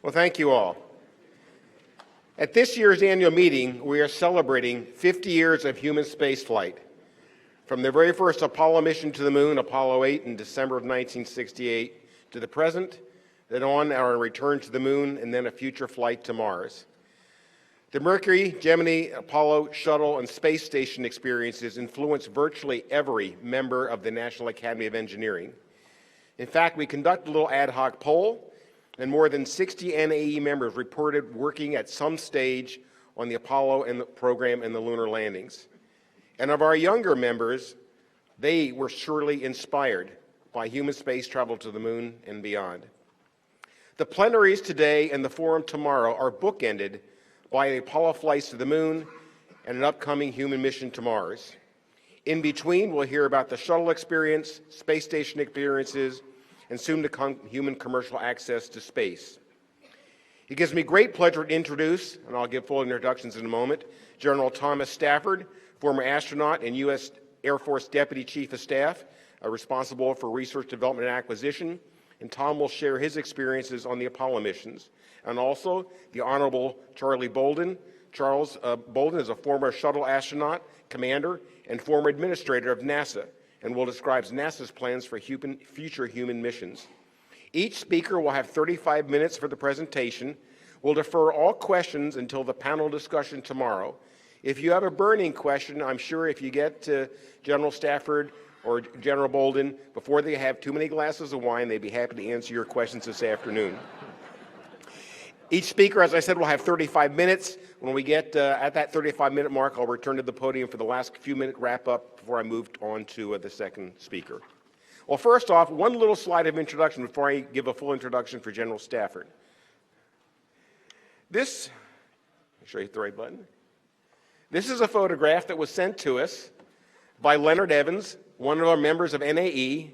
Well, thank you all. At this year's annual meeting, we are celebrating 50 years of human spaceflight. From the very first Apollo mission to the moon, Apollo 8 in December of 1968, to the present, then on our return to the moon, and then a future flight to Mars. The Mercury, Gemini, Apollo, Shuttle, and Space Station experiences influence virtually every member of the National Academy of Engineering. In fact, we conducted a little ad hoc poll, and more than 60 NAE members reported working at some stage on the Apollo and the program and the lunar landings. And of our younger members, they were surely inspired by human space travel to the moon and beyond. The plenaries today and the forum tomorrow are bookended by the Apollo flights to the moon and an upcoming human mission to Mars. In between, we'll hear about the shuttle experience, space station experiences, and soon to come human commercial access to space. It gives me great pleasure to introduce, and I'll give full introductions in a moment, General Thomas Stafford, former astronaut and U.S. Air Force Deputy Chief of Staff, responsible for research, development, and acquisition. And Tom will share his experiences on the Apollo missions. And also, the Honorable Charlie Bolden. Charles Bolden is a former shuttle astronaut, commander, and former administrator of NASA, and will describe NASA's plans for future human missions. Each speaker will have 35 minutes for the presentation. We'll defer all questions until the panel discussion tomorrow. If you have a burning question, I'm sure if you get to General Stafford or General Bolden before they have too many glasses of wine, they'd be happy to answer your questions this afternoon. Each speaker, as I said, will have 35 minutes. When we get at that 35-minute mark, I'll return to the podium for the last few-minute wrap-up before I move on to the second speaker. Well, first off, one little slide of introduction before I give a full introduction for General Stafford. This, make sure I hit the right button. This is a photograph that was sent to us by Leonard Evans, one of our members of NAE,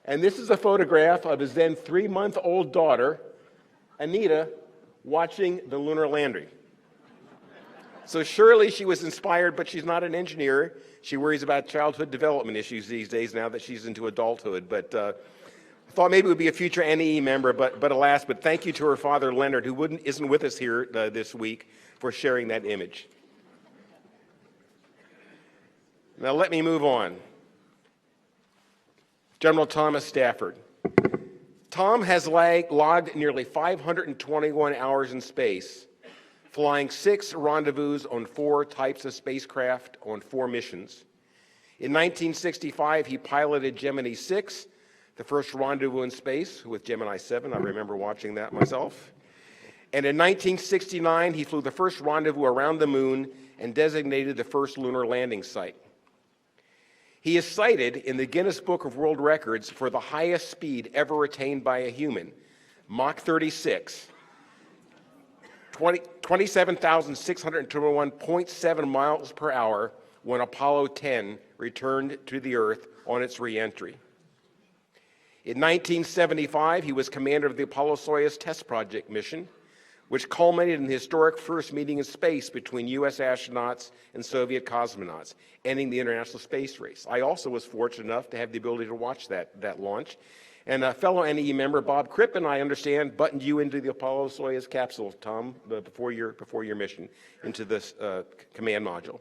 and this is a photograph of his then 3-month-old daughter, Anita, watching the lunar landing. So surely she was inspired, but she's not an engineer. She worries about childhood development issues these days now that she's into adulthood. But I thought maybe it would be a future NAE member, but alas. But thank you to her father, Leonard, who isn't with us here this week, for sharing that image. Now let me move on. General Thomas Stafford. Tom has logged nearly 521 hours in space, flying 6 rendezvous on 4 types of spacecraft on 4 missions. In 1965, he piloted Gemini 6, the first rendezvous in space with Gemini 7. I remember watching that myself. And in 1969, he flew the first rendezvous around the moon and designated the first lunar landing site. He is cited in the Guinness Book of World Records for the highest speed ever attained by a human, Mach 36, 27,621.7 miles per hour when Apollo 10 returned to the Earth on its re-entry. In 1975, he was commander of the Apollo-Soyuz test project mission, which culminated in the historic first meeting in space between U.S. astronauts and Soviet cosmonauts, ending the international space race. I also was fortunate enough to have the ability to watch that launch. And a fellow NAE member, Bob Crippen, I understand, buttoned you into the Apollo-Soyuz capsule, Tom, before your mission into this command module.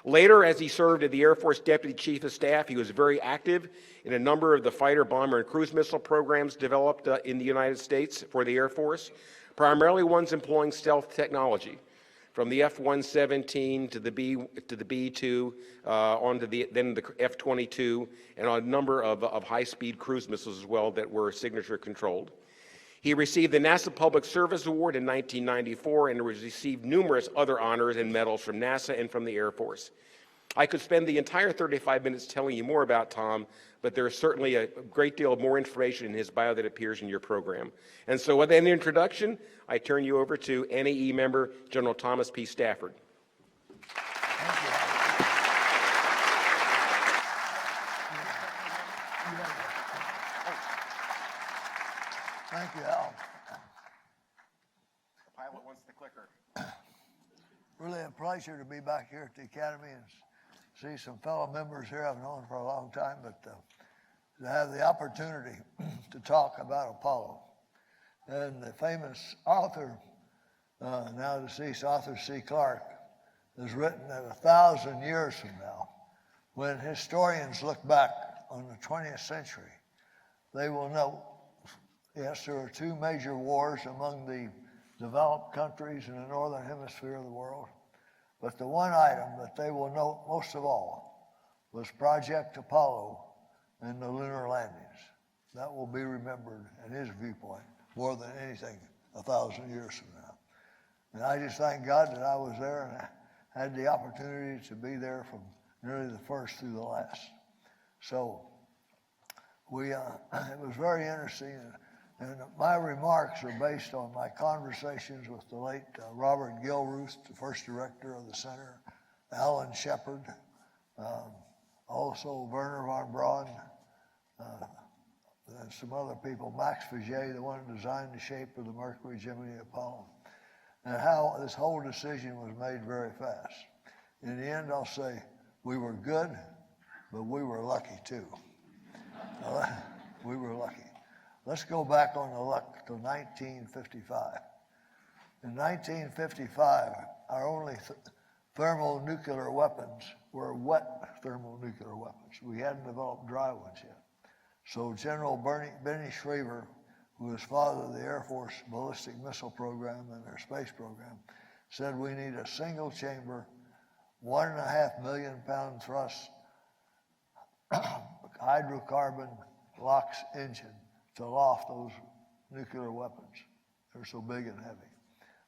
Later, as he served as the Air Force Deputy Chief of Staff, he was very active in a number of the fighter, bomber, and cruise missile programs developed in the United States for the Air Force, primarily ones employing stealth technology, from the F-117 to the B-2, onto the F-22, and a number of high-speed cruise missiles as well that were signature controlled. He received the NASA Public Service Award in 1994 and received numerous other honors and medals from NASA and from the Air Force. I could spend the entire 35 minutes telling you more about Tom, but there is certainly a great deal more information in his bio that appears in your program. And so with that introduction, I turn you over to NAE member General Thomas P. Stafford. Thank you, Al. The pilot wants the clicker. Really a pleasure to be back here at the Academy and see some fellow members here I've known for a long time, but to have the opportunity to talk about Apollo. And the famous author, now deceased Arthur C. Clarke, has written that 1,000 years from now, when historians look back on the 20th century, they will note, yes, there are two major wars among the developed countries in the northern hemisphere of the world, but the one item that they will note most of all was Project Apollo and the lunar landings. That will be remembered in his viewpoint more than anything 1,000 years from now. And I just thank God that I was there and I had the opportunity to be there from nearly the first through the last. So it was very interesting. And my remarks are based on my conversations with the late Robert Gilruth, the first director of the center, Alan Shepard, also Werner von Braun, and some other people, Max Faget, the one who designed the shape of the Mercury, Gemini, Apollo, and how this whole decision was made very fast. In the end, I'll say, we were good, but we were lucky too. We were lucky. Let's go back on the luck to 1955. In 1955, our only thermonuclear weapons were wet thermonuclear weapons. We hadn't developed dry ones yet. So General Benny Schriever, who was father of the Air Force ballistic missile program and their space program, said we need a single chamber, 1.5 million pound thrust, hydrocarbon LOX engine to loft those nuclear weapons. They're so big and heavy.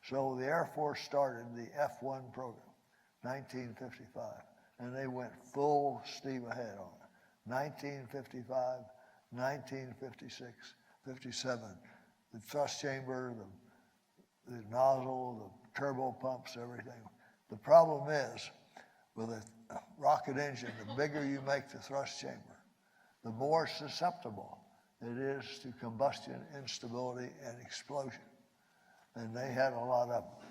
So the Air Force started the F-1 program, 1955, and they went full steam ahead on it. 1955, 1956, 57, the thrust chamber, the nozzle, the turbo pumps, everything. The problem is, with a rocket engine, the bigger you make the thrust chamber, the more susceptible it is to combustion, instability, and explosion. And they had a lot of them,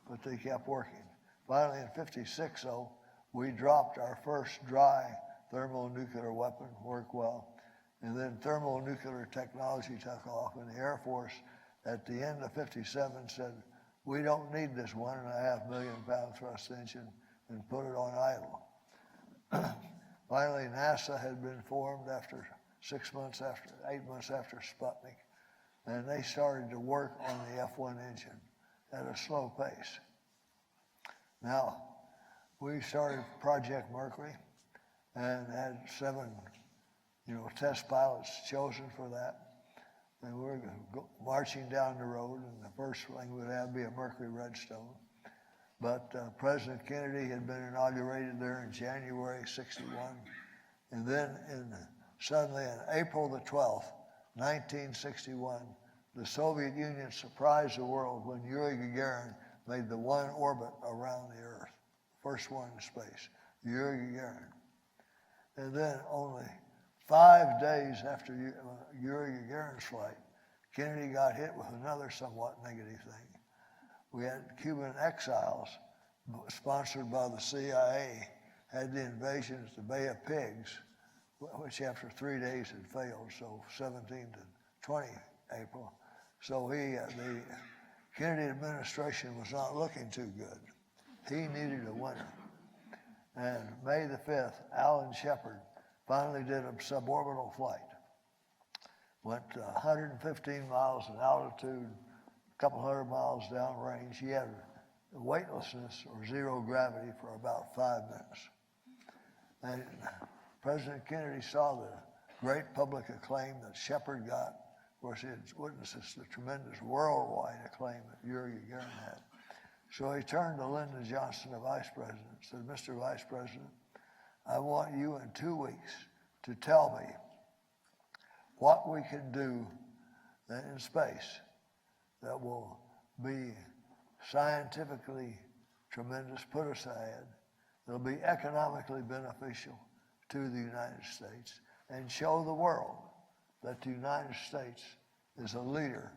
but they kept working. Finally, in 56, though, we dropped our first dry thermonuclear weapon, worked well, and then thermonuclear technology took off, and the Air Force, at the end of 57, said, we don't need this 1.5 million pound thrust engine, and put it on idle. Finally, NASA had been formed after 8 months after Sputnik, and they started to work on the F-1 engine at a slow pace. Now, we started Project Mercury and had 7, test pilots chosen for that. And we were marching down the road, and the first thing we'd have be a Mercury Redstone. But President Kennedy had been inaugurated there in January '61. And then suddenly on April the 12th, 1961, the Soviet Union surprised the world when Yuri Gagarin made the one orbit around the Earth. First one in space, Yuri Gagarin. And then only 5 days after Yuri Gagarin's flight, Kennedy got hit with another somewhat negative thing. We had Cuban exiles, sponsored by the CIA, had the invasion at the Bay of Pigs, which after 3 days had failed, so 17 to 20 April. So the Kennedy administration was not looking too good. He needed a winner. And May the 5th, Alan Shepard finally did a suborbital flight. Went 115 miles in altitude, a couple hundred miles downrange. He had weightlessness or zero gravity for about 5 minutes. And President Kennedy saw the great public acclaim that Shepard got. Of course, he had witnessed the tremendous worldwide acclaim that Yuri Gagarin had. So he turned to Lyndon Johnson, the vice president, and said, Mr. Vice President, I want you in 2 weeks to tell me what we can do in space that will be scientifically tremendous, put us ahead, that'll be economically beneficial to the United States, and show the world that the United States is a leader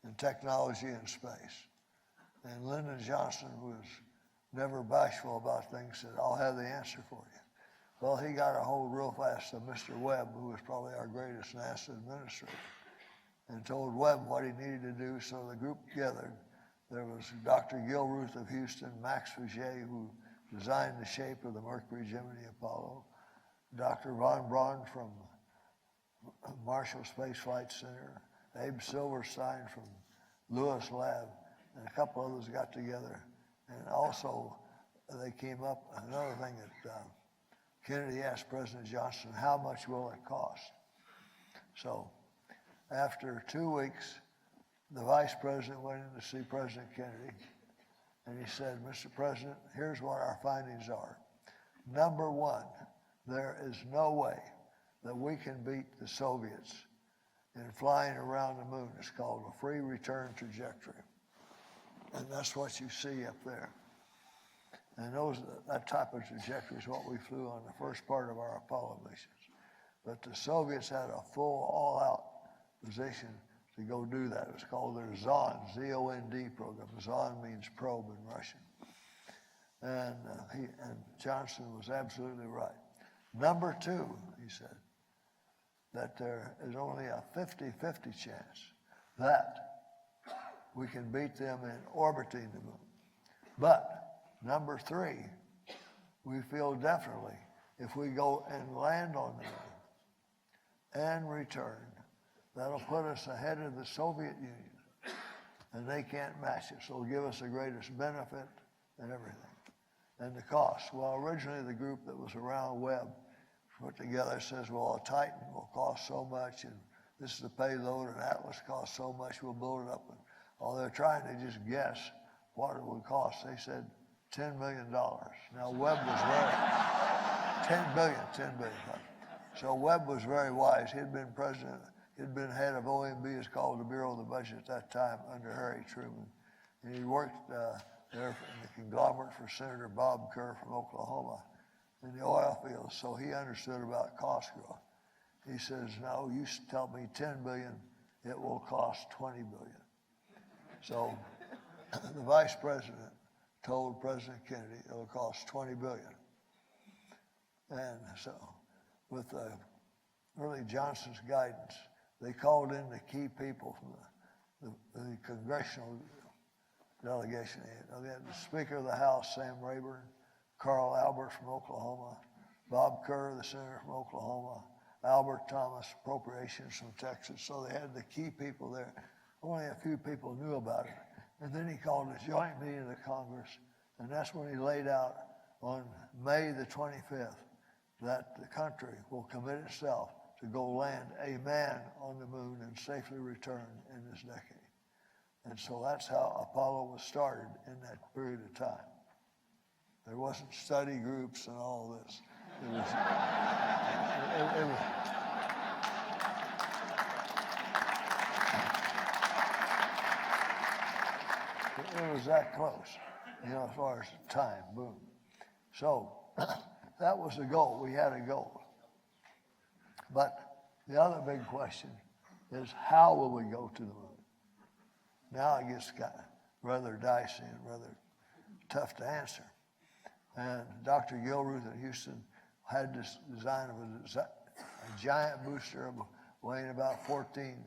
in technology and space. And Lyndon Johnson, who was never bashful about things, said, I'll have the answer for you. Well, he got a hold real fast of Mr. Webb, who was probably our greatest NASA administrator. and told Webb what he needed to do, so the group gathered. There was Dr. Gilruth of Houston, Max Fouché, who designed the shape of the Mercury Gemini Apollo, Dr. Von Braun from Marshall Space Flight Center, Abe Silverstein from Lewis Lab, and a couple others got together. And also, they came up, another thing that Kennedy asked President Johnson, how much will it cost? So after 2 weeks, the vice president went in to see President Kennedy, and he said, Mr. President, here's what our findings are. Number one, there is no way that we can beat the Soviets in flying around the moon. It's called a free return trajectory. And that's what you see up there. And that type of trajectory is what we flew on the first part of our Apollo missions. But the Soviets had a full, all-out position to go do that. It was called their ZOND, Z-O-N-D program. ZOND means probe in Russian. And Johnson was absolutely right. Number two, he said, that there is only a 50-50 chance that we can beat them in orbiting the moon. But number three, we feel definitely if we go and land on the moon and return, that'll put us ahead of the Soviet Union, and they can't match it. So it'll give us the greatest benefit and everything. And the cost, well, originally the group that was around Webb put together says, well, a Titan will cost so much, and this is the payload, and Atlas costs so much, we'll build it up. And all they're trying to just guess what it would cost. They said $10 million. Now Webb was very, 10 billion. So Webb was very wise. He'd been president, he'd been head of OMB, it's called the Bureau of the Budget at that time, under Harry Truman. And he worked there in the conglomerate for Senator Bob Kerr from Oklahoma in the oil fields, so he understood about cost growth. He says, no, you tell me 10 billion, it will cost 20 billion. So the vice president told President Kennedy it'll cost 20 billion. And so with really Johnson's guidance, they called in the key people from the congressional delegation. They had the Speaker of the House, Sam Rayburn, Carl Albert from Oklahoma, Bob Kerr, the senator from Oklahoma, Albert Thomas, appropriations from Texas. So they had the key people there. Only a few people knew about it. And then he called a joint meeting of the Congress, and that's when he laid out on May the 25th that the country will commit itself to go land a man on the moon and safely return in this decade. And so that's how Apollo was started in that period of time. There wasn't study groups and all this. It was, it was that close, as far as time, boom. So that was the goal. We had a goal. But the other big question is, how will we go to the moon? Now it gets kind of rather dicey and rather tough to answer. And Dr. Gilruth at Houston had this design of a giant booster weighing about 14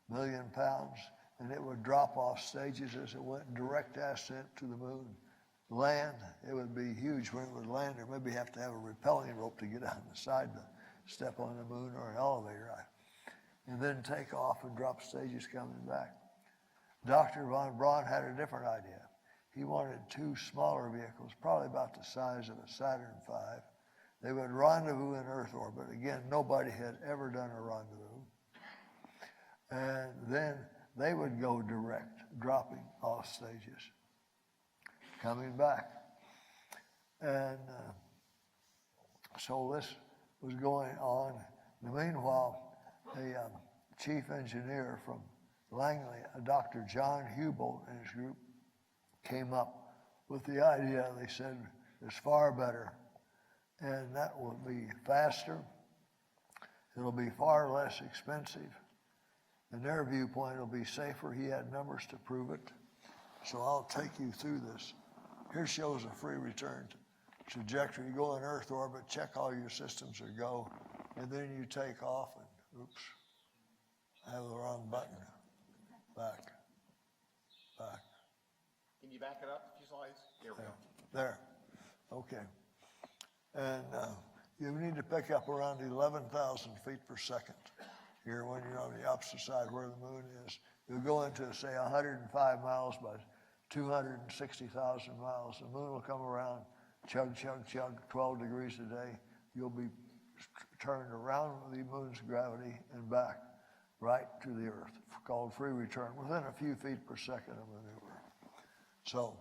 million pounds, and it would drop off stages as it went, direct ascent to the moon. Land, it would be huge when it would land, or maybe have to have a rappelling rope to get on the side to step on the moon, or an elevator, and then take off and drop stages coming back. Dr. Von Braun had a different idea. He wanted two smaller vehicles, probably about the size of a Saturn V. They would rendezvous in Earth orbit. Again, nobody had ever done a rendezvous. And then they would go direct, dropping off stages, coming back. And so this was going on. In the meanwhile, a chief engineer from Langley, Dr. John Hubel and his group, came up with the idea. They said it's far better, and that will be faster. It'll be far less expensive. In their viewpoint, it'll be safer. He had numbers to prove it. So I'll take you through this. Here shows a free return trajectory. You go in Earth orbit, check all your systems are go, and then you take off and, oops, I have the wrong button. back it up a few slides. There we go. There, okay. And you need to pick up around 11,000 feet per second here when you're on the opposite side where the moon is. You'll go into, say, 105 miles by 260,000 miles. The moon will come around, chug, chug, chug, 12 degrees a day. You'll be turned around with the moon's gravity and back right to the Earth, called free return, within a few feet per second of maneuver. So,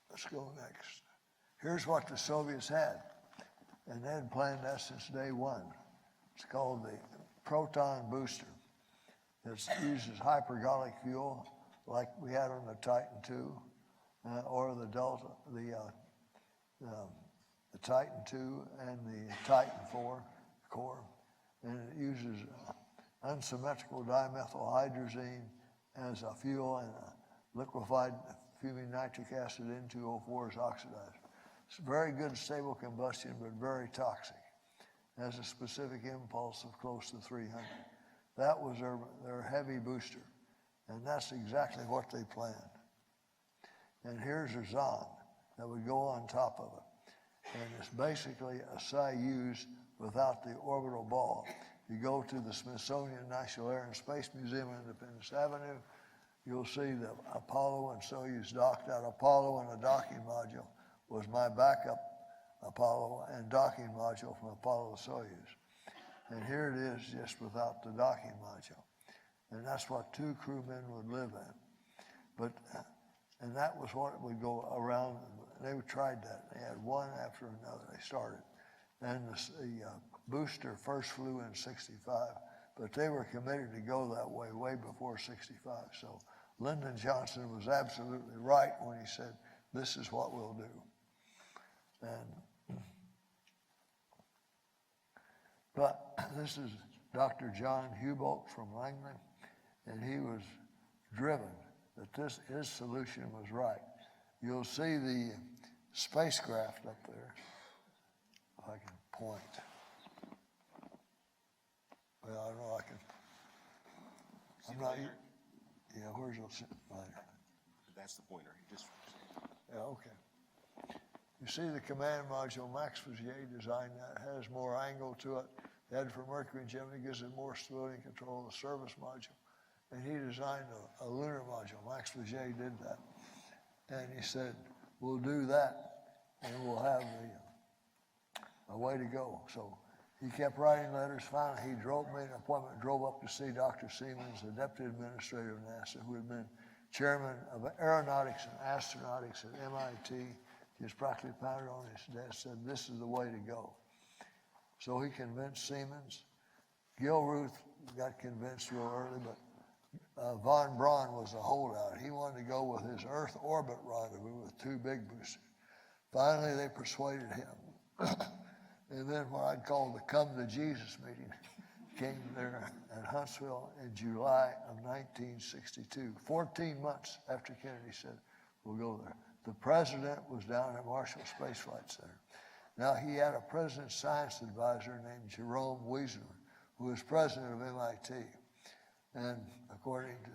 let's go next. Here's what the Soviets had, and they had planned that since day one. It's called the proton booster. It uses hypergolic fuel, like we had on the Titan II, or the Delta, the Titan II and the Titan IV core, and it uses unsymmetrical dimethylhydrazine as a fuel, and a liquefied fuming nitric acid N2O4 is oxidized. It's very good stable combustion, but very toxic. It has a specific impulse of close to 300. That was their heavy booster, and that's exactly what they planned. And here's a Zond that would go on top of it. And it's basically a Soyuz without the orbital ball. You go to the Smithsonian National Air and Space Museum on Independence Avenue, you'll see the Apollo and Soyuz docked. That Apollo and a docking module was my backup Apollo and docking module from Apollo to Soyuz. And here it is just without the docking module. And that's what 2 crewmen would live in. And that was what would go around. They tried that. They had one after another. They started. And the booster first flew in 65, but they were committed to go that way before 65. So Lyndon Johnson was absolutely right when he said, this is what we'll do. But this is Dr. John Hubalt from Langley, and he was driven that his solution was right. You'll see the spacecraft up there, if I can point. Well, I don't know, I'm not, yeah, where's the lighter? That's the pointer. Yeah, okay. You see the command module, Max Fazier designed that, has more angle to it. Head for Mercury and Gemini gives it more stability and control of the service module. And he designed a lunar module. Max Fazier did that. And he said, we'll do that, and we'll have a way to go. So he kept writing letters. Finally, he made an appointment, drove up to see Dr. Siemens, the deputy administrator of NASA, who had been chairman of aeronautics and astronautics at MIT. He was practically pounded on his desk, said, this is the way to go. So he convinced Siemens. Gil Ruth got convinced real early, but von Braun was a holdout. He wanted to go with his Earth orbit rendezvous with 2 big boosters. Finally, they persuaded him. And then what I'd call the Come to Jesus meeting came there at Huntsville in July of 1962, 14 months after Kennedy said, we'll go there. The president was down at Marshall Space Flight Center. Now, he had a president's science advisor named Jerome Wiesner, who was president of MIT. And according to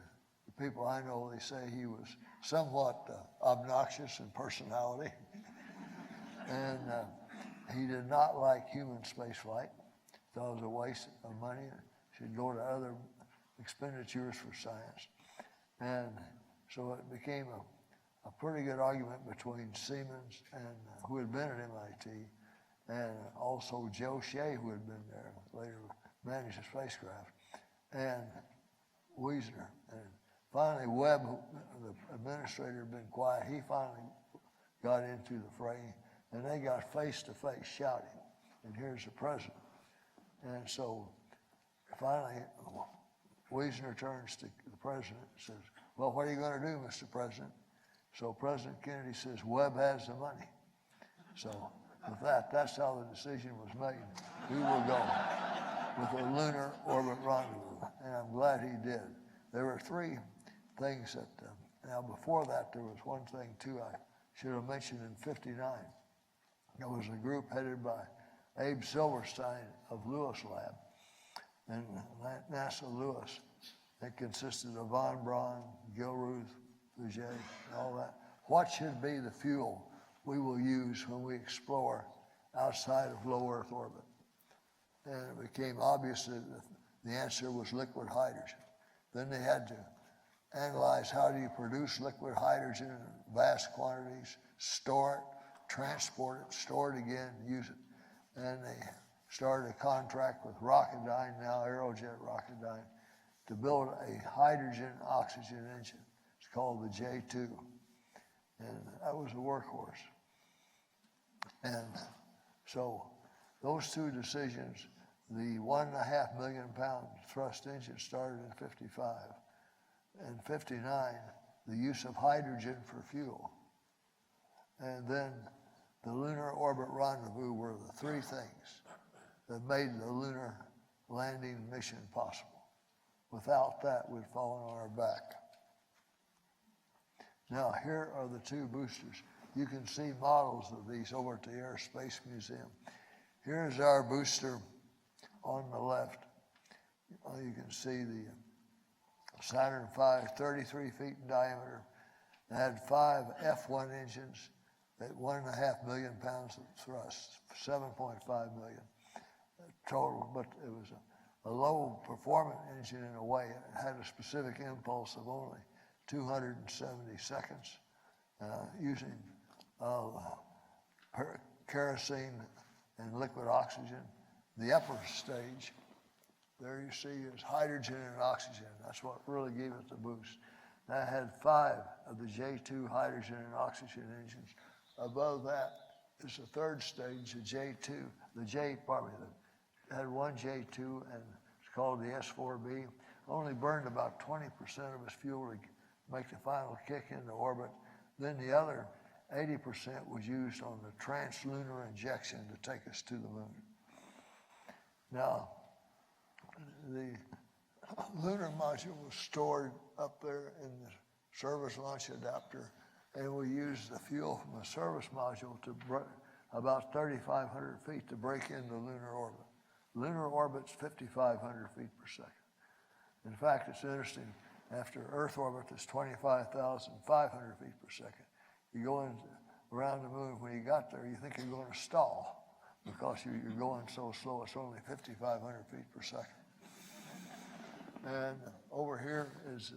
the people I know, they say he was somewhat obnoxious in personality. And he did not like human spaceflight. Thought it was a waste of money. Should go to other expenditures for science. And so it became a pretty good argument between Siemens and who had been at MIT, and also Joe Shea, who had been there, later managed the spacecraft, and Wiesner. And finally, Webb, the administrator, had been quiet. He finally got into the fray, and they got face-to-face shouting. And here's the president. And so finally, Wiesner turns to the president and says, well, what are you going to do, Mr. President? So President Kennedy says, Webb has the money. So with that, that's how the decision was made. We will go with a lunar orbit rendezvous, and I'm glad he did. There were 3 things that, now before that, there was one thing too I should have mentioned in '59. There was a group headed by Abe Silverstein of Lewis Lab, and NASA Lewis. It consisted of von Braun, Gil Ruth, J, and all that. What should be the fuel we will use when we explore outside of low Earth orbit? And it became obvious that the answer was liquid hydrogen. Then they had to analyze how do you produce liquid hydrogen in vast quantities, store it, transport it, store it again, use it. And they started a contract with Rocketdyne, now Aerojet Rocketdyne, to build a hydrogen-oxygen engine. It's called the J2, and that was a workhorse. And so those two decisions, the 1.5 million pound thrust engine started in 55. In 59, the use of hydrogen for fuel. And then the lunar orbit rendezvous were the three things that made the lunar landing mission possible. Without that, we'd fallen on our back. Now, here are the two boosters. You can see models of these over at the Air Space Museum. Here's our booster on the left. You can see the Saturn V, 33 feet in diameter. It had 5 F1 engines at 1.5 million pounds of thrust, 7.5 million total, but it was a low performance engine in a way. It had a specific impulse of only 270 seconds using kerosene and liquid oxygen. The upper stage, there you see, is hydrogen and oxygen. That's what really gave it the boost. That had 5 of the J2 hydrogen and oxygen engines. Above that is the third stage, the J2, that had one J2, and it's called the S4B. Only burned about 20% of its fuel to make the final kick into orbit. Then the other 80% was used on the translunar injection to take us to the moon. Now, the lunar module was stored up there in the service launch adapter, and we used the fuel from the service module to about 3,500 feet to break into lunar orbit. Lunar orbit's 5,500 feet per second. In fact, it's interesting, after Earth orbit is 25,500 feet per second. You go around the moon, when you got there, you think you're going to stall because you're going so slow. It's only 5,500 feet per second. And over here is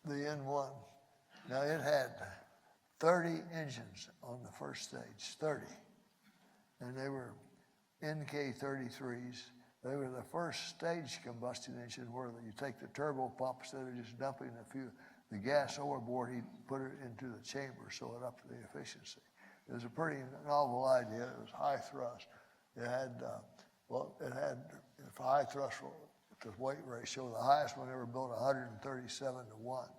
the N1. Now it had 30 engines on the first stage, 30. And they were NK-33s. They were the first stage combustion engine where you take the turbo pump, instead of just dumping the gas overboard, he put it into the chamber so it upped the efficiency. It was a pretty novel idea. It was high thrust. It had high thrust to weight ratio. The highest one ever built 137 to 1,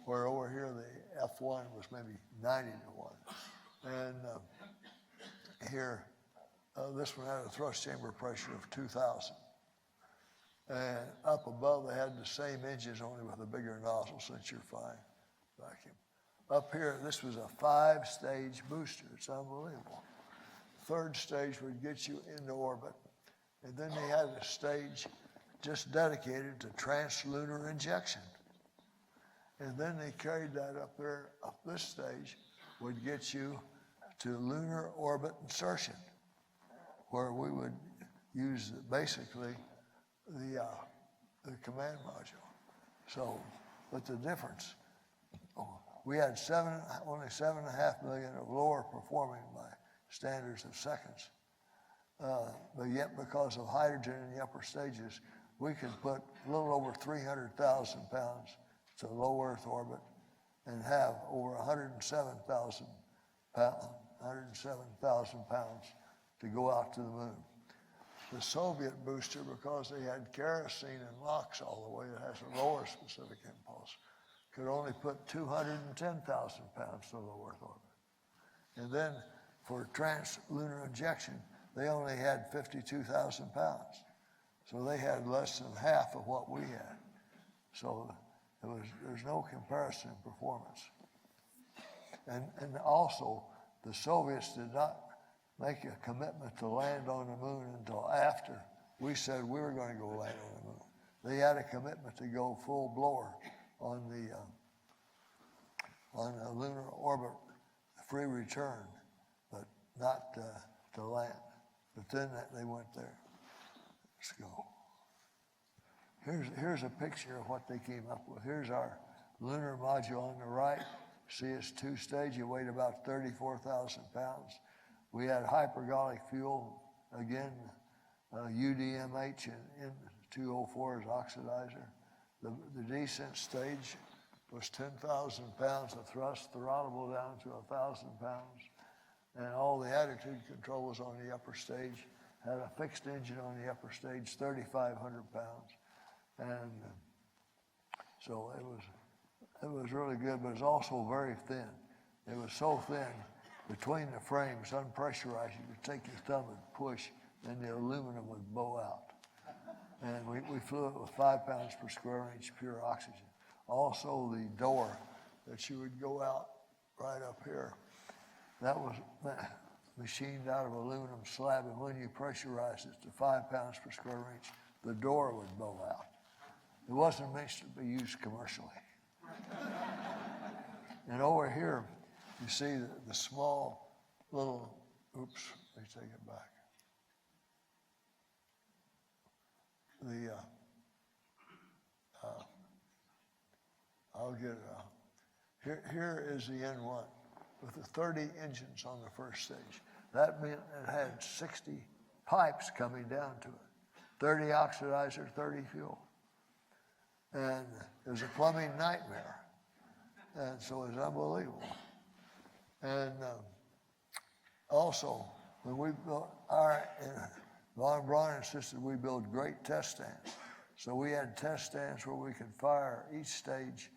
where over here the F1 was maybe 90 to 1. And here, this one had a thrust chamber pressure of 2,000. And up above, they had the same engines, only with a bigger nozzle, centrifugal vacuum. Up here, this was a 5-stage booster. It's unbelievable. Third stage would get you into orbit. And then they had a stage just dedicated to translunar injection. And then they carried that up there, up this stage, would get you to lunar orbit insertion, where we would use basically the command module. So, but the difference, we had only 7.5 million of lower performing by standards of seconds. But yet, because of hydrogen in the upper stages, we could put a little over 300,000 pounds to low Earth orbit and have over 107,000 pounds to go out to the moon. The Soviet booster, because they had kerosene and LOX all the way, it has a lower specific impulse, could only put 210,000 pounds to low Earth orbit. And then for translunar injection, they only had 52,000 pounds. So they had less than half of what we had. So there's no comparison in performance. And also, the Soviets did not make a commitment to land on the moon until after we said we were going to go land on the moon. They had a commitment to go full blower on the on a lunar orbit, free return, but not to land. But then they went there. Let's go. Here's a picture of what they came up with. Here's our lunar module on the right. See, it's two-stage. It weighed about 34,000 pounds. We had hypergolic fuel, again, UDMH and N2O4 as oxidizer. The descent stage was 10,000 pounds of thrust, throttleable down to 1,000 pounds. And all the attitude control was on the upper stage. Had a fixed engine on the upper stage, 3,500 pounds. And so it was really good, but it was also very thin. It was so thin, between the frames, unpressurized, you could take your thumb and push, and the aluminum would bow out. And we flew it with 5 pounds per square inch pure oxygen. Also the door that you would go out right up here, that was machined out of aluminum slab, and when you pressurized it to 5 pounds per square inch, the door would bow out. It wasn't meant to be used commercially. And over here, you see the small little, oops, let me take it back. I'll get it. Here is the N1 with the 30 engines on the first stage. That meant it had 60 pipes coming down to it. 30 oxidizer, 30 fuel. And it was a plumbing nightmare. And so it was unbelievable. And also, when we built Von Braun insisted we build great test stands. So we had test stands where we could fire each stage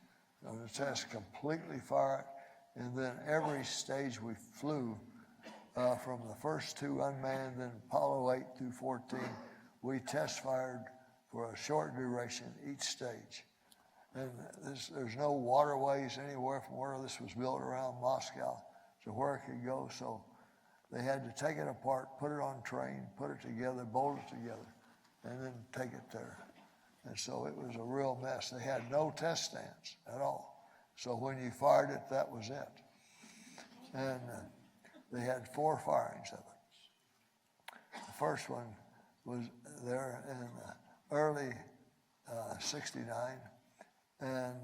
on the test, completely fire it. And then every stage we flew from the first 2 unmanned, then Apollo 8 through 14, we test fired for a short duration each stage. And there's no waterways anywhere from where this was built around Moscow to where it could go. So they had to take it apart, put it on train, put it together, bolt it together, and then take it there. And so it was a real mess. They had no test stands at all. So when you fired it, that was it. And they had 4 firings of it. The first one was there in early 69, and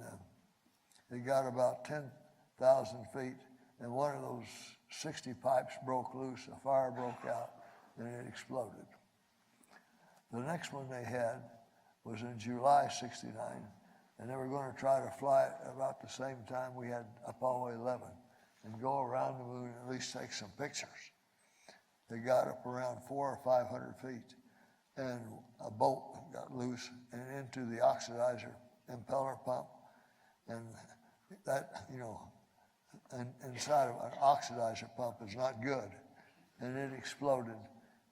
it got about 10,000 feet, and one of those 60 pipes broke loose, a fire broke out, and it exploded. The next one they had was in July 69, and they were going to try to fly it about the same time we had Apollo 11 and go around the moon and at least take some pictures. They got up around 400 or 500 feet, and a bolt got loose and into the oxidizer impeller pump, and that, inside of an oxidizer pump is not good, and it exploded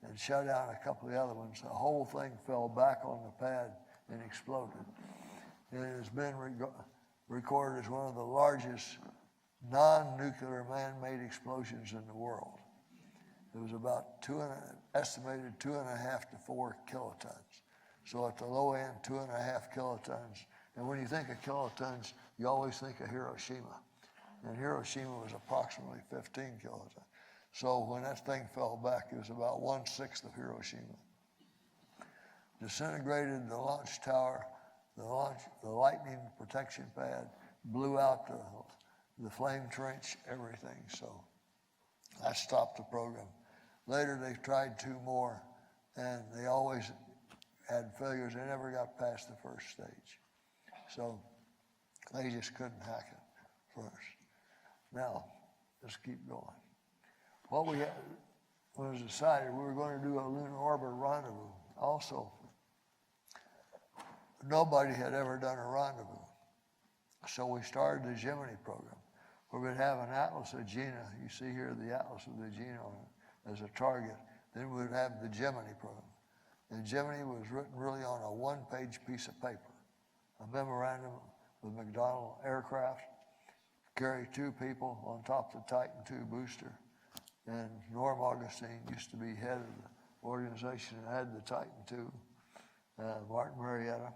and shut down a couple of the other ones. The whole thing fell back on the pad and exploded. And it has been recorded as one of the largest non-nuclear man-made explosions in the world. It was about estimated 2.5 to 4 kilotons. So at the low end, 2.5 kilotons. And when you think of kilotons, you always think of Hiroshima. And Hiroshima was approximately 15 kilotons. So when that thing fell back, it was about 1/6 of Hiroshima. Disintegrated the launch tower, the lightning protection pad, blew out the flame trench, everything. So that stopped the program. Later they tried 2 more, and they always had failures. They never got past the first stage. So they just couldn't hack it first. Now, let's keep going. What was decided, we were going to do a lunar orbit rendezvous. Also, nobody had ever done a rendezvous. So we started the Gemini program, where we'd have an Atlas of Gina. You see here the Atlas of the Gina on it as a target. Then we'd have the Gemini program. And Gemini was written really on a 1-page piece of paper, a memorandum with McDonnell Aircraft, carry 2 people on top of the Titan II booster. And Norm Augustine used to be head of the organization that had the Titan II, Martin Marietta.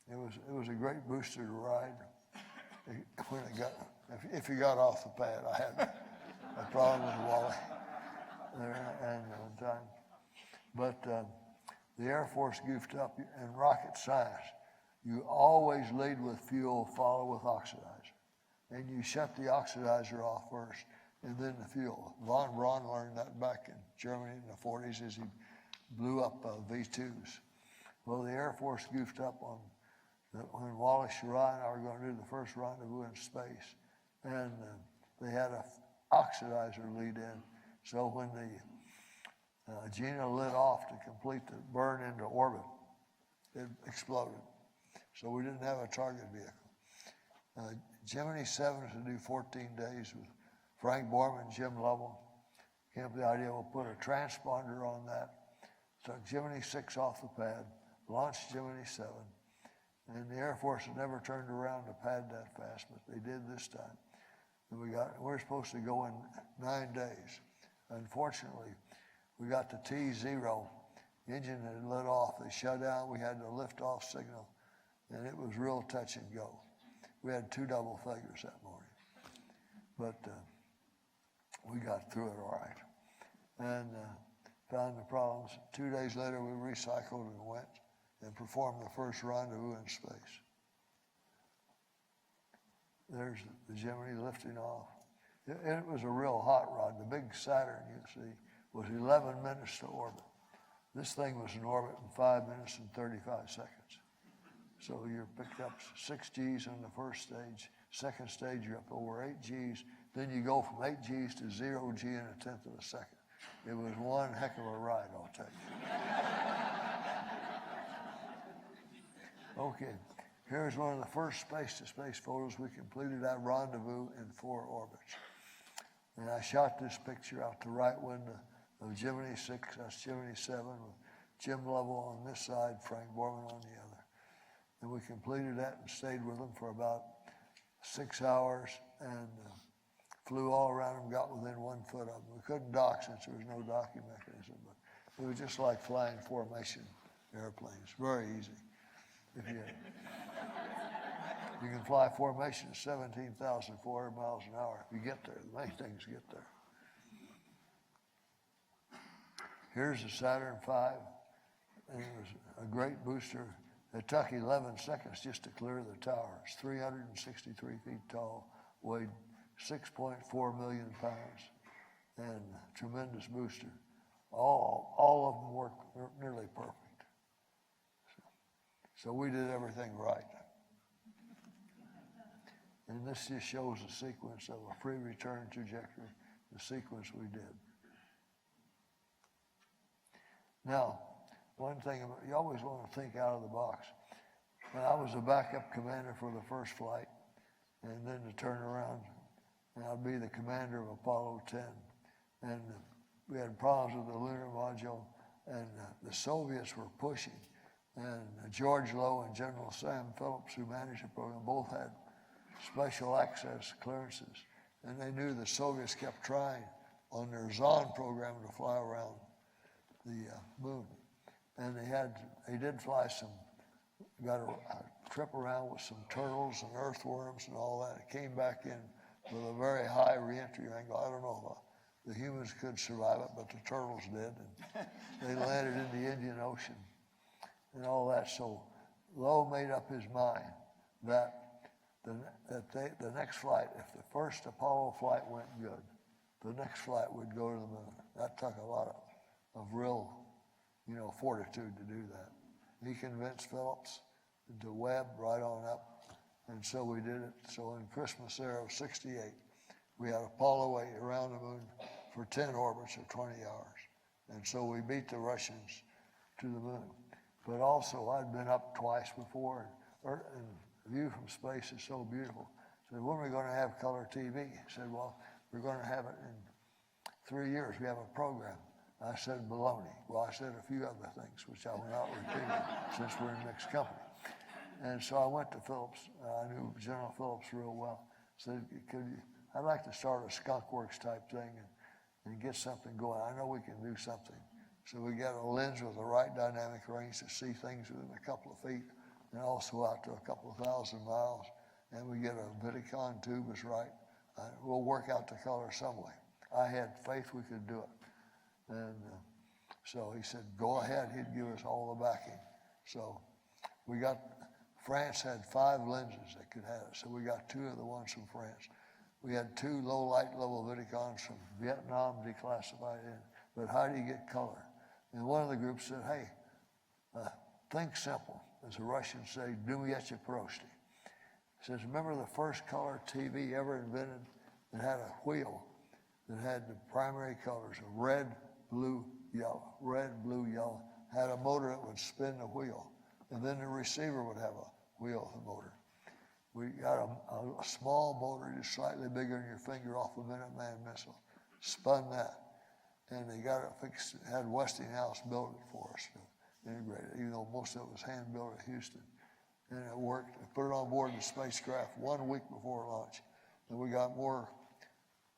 It was a great booster to ride. if you got off the pad. I had a problem with Wally there and one time. But the Air Force goofed up in rocket science. You always lead with fuel, follow with oxidizer. And you shut the oxidizer off first, and then the fuel. Von Braun learned that back in Germany in the 40s as he blew up V2s. Well, the Air Force goofed up on when Wallace Sharai and I were going to do the first rendezvous in space. And they had an oxidizer lead in. So when the Gina lit off to complete the burn into orbit, it exploded. So we didn't have a target vehicle. Gemini 7 is to do 14 days with Frank Borman, Jim Lovell. Came up with the idea we'll put a transponder on that. Took Gemini 6 off the pad, launched Gemini 7. And the Air Force had never turned around to pad that fast, but they did this time. And we're supposed to go in 9 days. Unfortunately, we got the T0. The engine had lit off. They shut down. We had the lift-off signal, and it was real touch and go. We had 2 double figures that morning. But we got through it all right. And found the problems. 2 days later, we recycled and went and performed the first rendezvous in space. There's the Gemini lifting off. It was a real hot rod. The big Saturn, you see, was 11 minutes to orbit. This thing was in orbit in 5 minutes and 35 seconds. So you're picked up 6 Gs on the first stage. Second stage, you're up over 8 Gs. Then you go from 8 Gs to 0 G in 1/10 of a second. It was one heck of a ride, I'll tell you. Okay, here's one of the first space-to-space photos. We completed that rendezvous in 4 orbits. And I shot this picture out the right window of Gemini 6, that's Gemini 7, with Jim Lovell on this side, Frank Borman on the other. And we completed that and stayed with them for about 6 hours and flew all around them, got within 1 foot of them. We couldn't dock since there was no docking mechanism, but it was just like flying formation airplanes, very easy. If you can fly formation at 17,400 miles an hour if you get there. The main thing is get there. Here's the Saturn V, and it was a great booster. It took 11 seconds just to clear the tower. It's 363 feet tall, weighed 6.4 million pounds, and tremendous booster. All of them worked nearly perfect. So we did everything right. And this just shows the sequence of a pre-return trajectory, the sequence we did. Now, one thing, you always want to think out of the box. When I was a backup commander for the first flight, and then to turn around, and I'd be the commander of Apollo 10. And we had problems with the lunar module, and the Soviets were pushing. And George Low and General Sam Phillips, who managed the program, both had special access clearances. And they knew the Soviets kept trying on their Zond program to fly around the moon. And they did fly got a trip around with some turtles and earthworms and all that. It came back in with a very high reentry angle. I don't know if the humans could survive it, but the turtles did. And they landed in the Indian Ocean and all that. So Lowe made up his mind that the next flight, if the first Apollo flight went good, the next flight would go to the moon. That took a lot of real, fortitude to do that. He convinced Phillips to Webb right on up, and so we did it. So in Christmas era of '68, we had Apollo 8 around the moon for 10 orbits of 20 hours. And so we beat the Russians to the moon. But also, I'd been up twice before, and the view from space is so beautiful. I said, when are we going to have color TV? He said, well, we're going to have it in 3 years. We have a program. I said, baloney. Well, I said a few other things, which I will not repeat since we're in mixed company. And so I went to Phillips. I knew General Phillips real well. Said, I'd like to start a Skunk Works type thing and get something going. I know we can do something. So we got a lens with the right dynamic range to see things within a couple of feet and also out to a couple of thousand miles. and we get a Vidicon tube is right. We'll work out the color some way. I had faith we could do it. And so he said, go ahead. He'd give us all the backing. So France had 5 lenses that could have it. So we got 2 of the ones from France. We had 2 low light level Vidicons from Vietnam declassified in. But how do you get color? And one of the groups said, hey, think simple. As the Russians say, dumyetje prosty. He says, remember the first color TV ever invented that had a wheel that had the primary colors of red, blue, yellow, had a motor that would spin the wheel. And then the receiver would have a wheel of the motor. We got a small motor just slightly bigger than your finger off a Minuteman missile. Spun that. And they got it fixed, had Westinghouse build it for us to integrate it, even though most of it was hand built at Houston. And it worked. I put it on board the spacecraft 1 week before launch. And we got more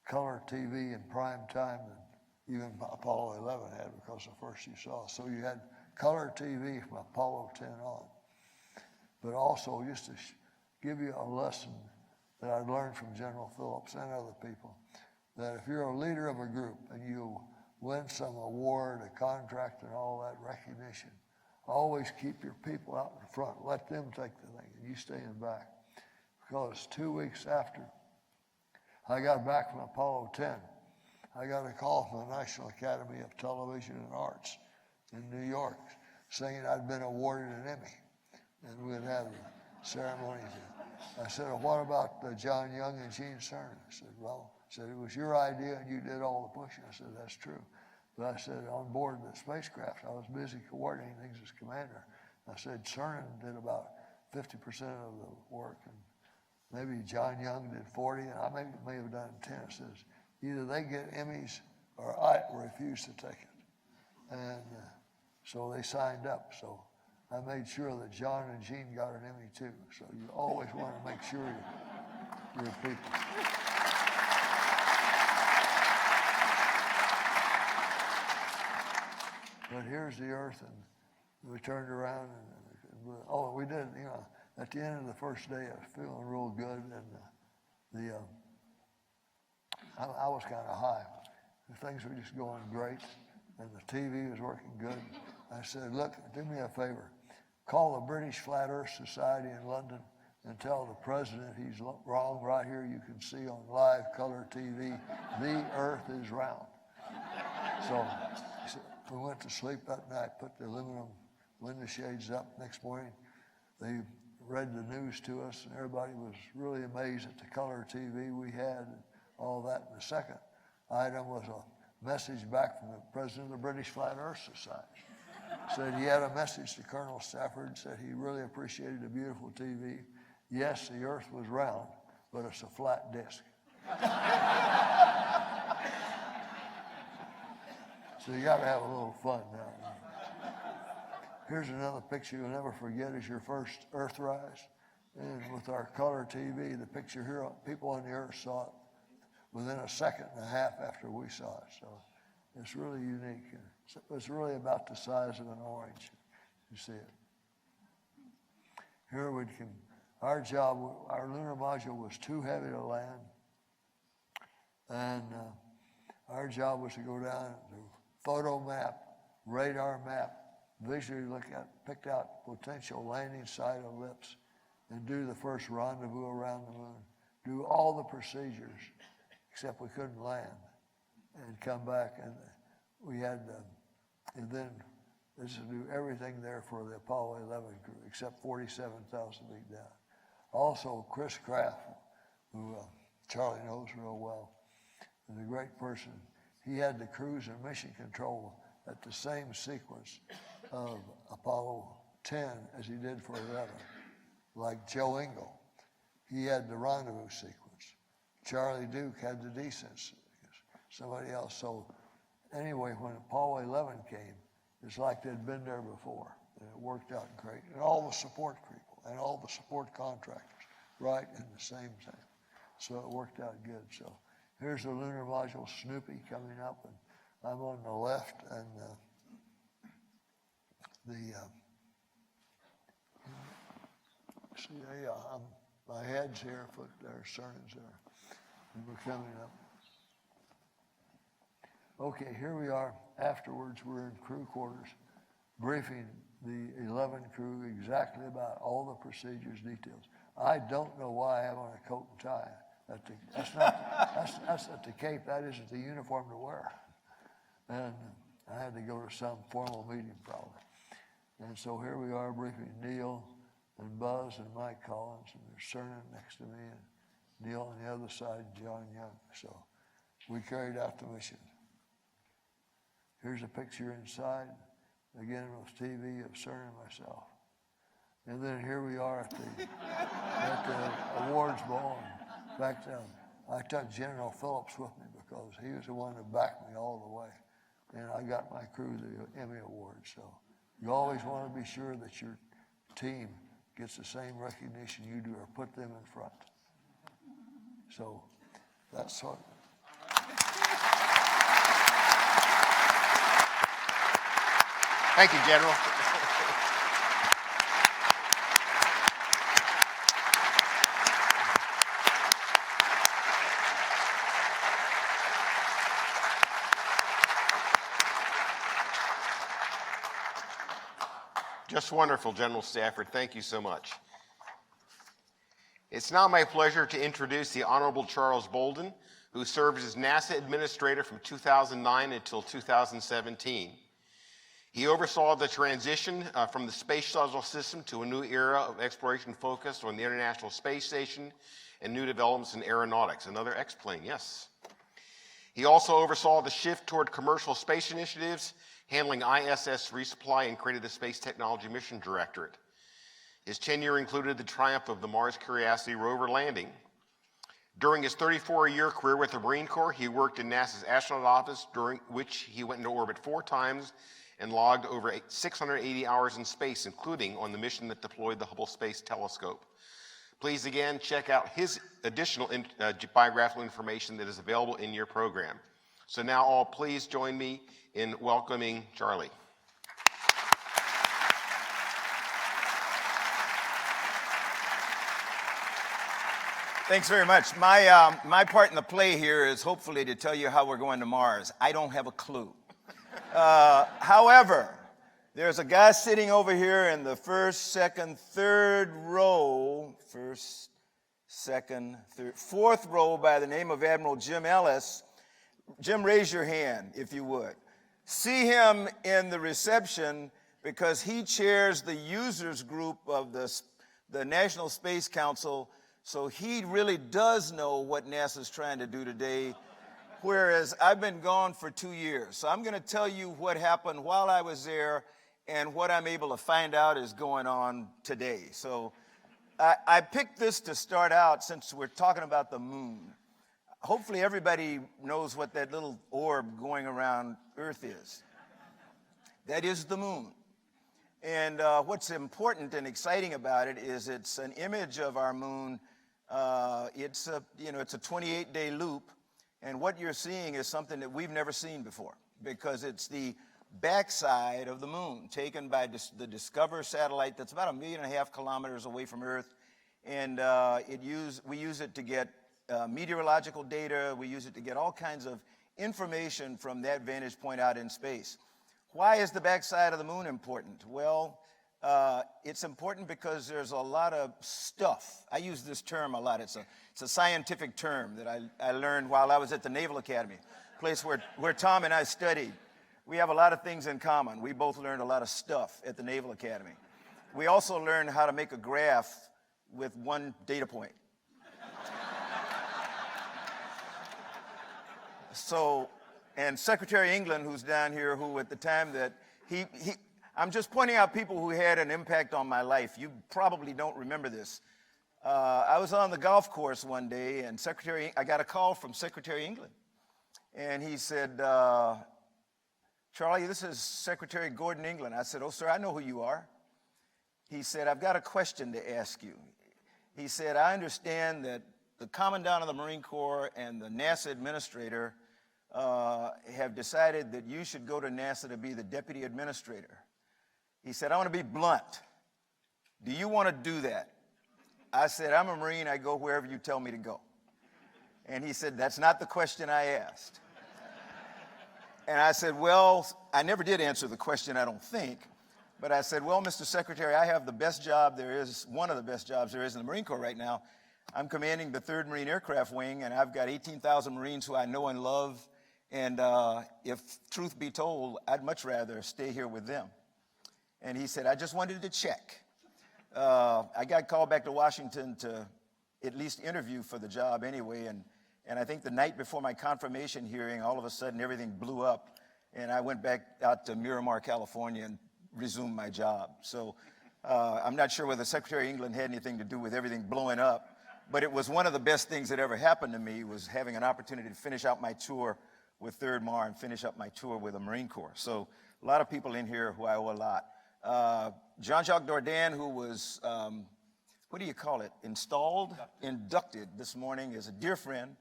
color TV in prime time than even Apollo 11 had, because the first you saw. So you had color TV from Apollo 10 on. But also, just to give you a lesson that I learned from General Phillips and other people, that if you're a leader of a group and you win some award, a contract, and all that recognition, always keep your people out in front. Let them take the thing, and you stay in back. Because 2 weeks after I got back from Apollo 10, I got a call from the National Academy of Television and Arts in New York saying I'd been awarded an Emmy, and we'd have a ceremony. I said, well, what about John Young and Gene Cernan? I said, well, it was your idea and you did all the pushing. I said, that's true. But I said, on board the spacecraft, I was busy coordinating things as commander. I said, Cernan did about 50% of the work, and maybe John Young did 40, and I may have done 10. It says, either they get Emmys or I refuse to take it. And so they signed up. So I made sure that John and Gene got an Emmy too. So you always want to make sure your people. But here's the Earth, and we turned around, and we did, at the end of the first day, I was feeling real good, and I was kind of high. Things were just going great, and the TV was working good. I said, look, do me a favor. Call the British Flat Earth Society in London and tell the president he's wrong. Right here you can see on live color TV, the Earth is round. So we went to sleep that night, put the aluminum window shades up. Next morning, they read the news to us, and everybody was really amazed at the color TV we had and all that. And the second item was a message back from the president of the British Flat Earth Society. Said he had a message to Colonel Stafford, said he really appreciated the beautiful TV. Yes, the Earth was round, but it's a flat disk. So you got to have a little fun now. Here's another picture you'll never forget is your first Earthrise. And with our color TV, the picture here, people on the Earth saw it within a second and a half after we saw it. So it's really unique. It's really about the size of an orange. You see it. Here our job, our lunar module was too heavy to land. And our job was to go down to photo map, radar map, visually picked out potential landing site ellipse, and do the first rendezvous around the moon. Do all the procedures, except we couldn't land, and come back. And we had, and then this is to do everything there for the Apollo 11 crew, except 47,000 feet down. Also, Chris Kraft, who Charlie knows real well, is a great person. He had the cruise and mission control at the same sequence of Apollo 10 as he did for 11. Like Joe Engle, he had the rendezvous sequence. Charlie Duke had the descent sequence. Somebody else. So anyway, when Apollo 11 came, it's like they'd been there before. And it worked out great. And all the support people and all the support contractors right in the same thing. So it worked out good. So here's the lunar module Snoopy coming up, and I'm on the left, and my head's here, foot there, sternum's there. And we're coming up. Okay, here we are. Afterwards, we're in crew quarters, briefing the 11 crew exactly about all the procedures, details. I don't know why I have on a coat and tie. That's at the Cape. That isn't the uniform to wear. And I had to go to some formal meeting probably. And so here we are briefing Neil and Buzz and Mike Collins, and there's Cernan next to me, and Neil on the other side, John Young. So we carried out the mission. Here's a picture inside, again with TV of Cernan and myself. And then here we are at the awards ball. In fact, I took General Phillips with me because he was the one that backed me all the way. And I got my crew the Emmy Award. So you always want to be sure that your team gets the same recognition you do, or put them in front. So that's what. Thank you, General. Just wonderful, General Stafford. Thank you so much. It's now my pleasure to introduce the Honorable Charles Bolden, who served as NASA Administrator from 2009 until 2017. He oversaw the transition from the Space Shuttle system to a new era of exploration focused on the International Space Station and new developments in aeronautics. Another X-plane, yes. He also oversaw the shift toward commercial space initiatives, handling ISS resupply, and created the Space Technology Mission Directorate. His tenure included the triumph of the Mars Curiosity rover landing. During his 34-year career with the Marine Corps, he worked in NASA's astronaut office, during which he went into orbit 4 times and logged over 680 hours in space, including on the mission that deployed the Hubble Space Telescope. Please again check out his additional biographical information that is available in your program. So now all please join me in welcoming Charlie. Thanks very much. My part in the play here is hopefully to tell you how we're going to Mars. I don't have a clue. However, there's a guy sitting over here in the first, second, third row, fourth row by the name of Admiral Jim Ellis. Jim, raise your hand if you would. See him in the reception because he chairs the users group of the National Space Council, so he really does know what NASA's trying to do today, whereas I've been gone for 2 years. So I'm going to tell you what happened while I was there and what I'm able to find out is going on today. So I picked this to start out since we're talking about the moon. Hopefully everybody knows what that little orb going around Earth is. That is the moon. And what's important and exciting about it is it's an image of our moon. It's a 28-day loop. And what you're seeing is something that we've never seen before because it's the backside of the moon taken by the Discover satellite that's about 1.5 million kilometers away from Earth. And we use it to get meteorological data. We use it to get all kinds of information from that vantage point out in space. Why is the backside of the moon important? Well, it's important because there's a lot of stuff. I use this term a lot. It's a scientific term that I learned while I was at the Naval Academy, a place where Tom and I studied. We have a lot of things in common. We both learned a lot of stuff at the Naval Academy. We also learned how to make a graph with one data point. So, and Secretary England, who's down here, who at the time that I'm just pointing out people who had an impact on my life. You probably don't remember this. I was on the golf course one day, and I got a call from Secretary England. And he said, Charlie, this is Secretary Gordon England. I said, oh, sir, I know who you are. He said, I've got a question to ask you. He said, I understand that the Commandant of the Marine Corps and the NASA Administrator have decided that you should go to NASA to be the Deputy Administrator. He said, I want to be blunt. Do you want to do that? I said, I'm a Marine, I go wherever you tell me to go. And he said, that's not the question I asked. And I said, well, I never did answer the question, I don't think. But I said, well, Mr. Secretary, I have the best job there is, one of the best jobs there is in the Marine Corps right now. I'm commanding the 3rd Marine Aircraft Wing, and I've got 18,000 Marines who I know and love. And if truth be told, I'd much rather stay here with them. And he said, I just wanted to check. I got called back to Washington to at least interview for the job anyway. And I think the night before my confirmation hearing, all of a sudden everything blew up. And I went back out to Miramar, California, and resumed my job. So I'm not sure whether Secretary of England had anything to do with everything blowing up. But it was one of the best things that ever happened to me, was having an opportunity to finish out my tour with 3rd MAR and finish up my tour with the Marine Corps. So a lot of people in here who I owe a lot. Jean-Jacques Dordain, who was, what do you call it, inducted this morning, is a dear friend.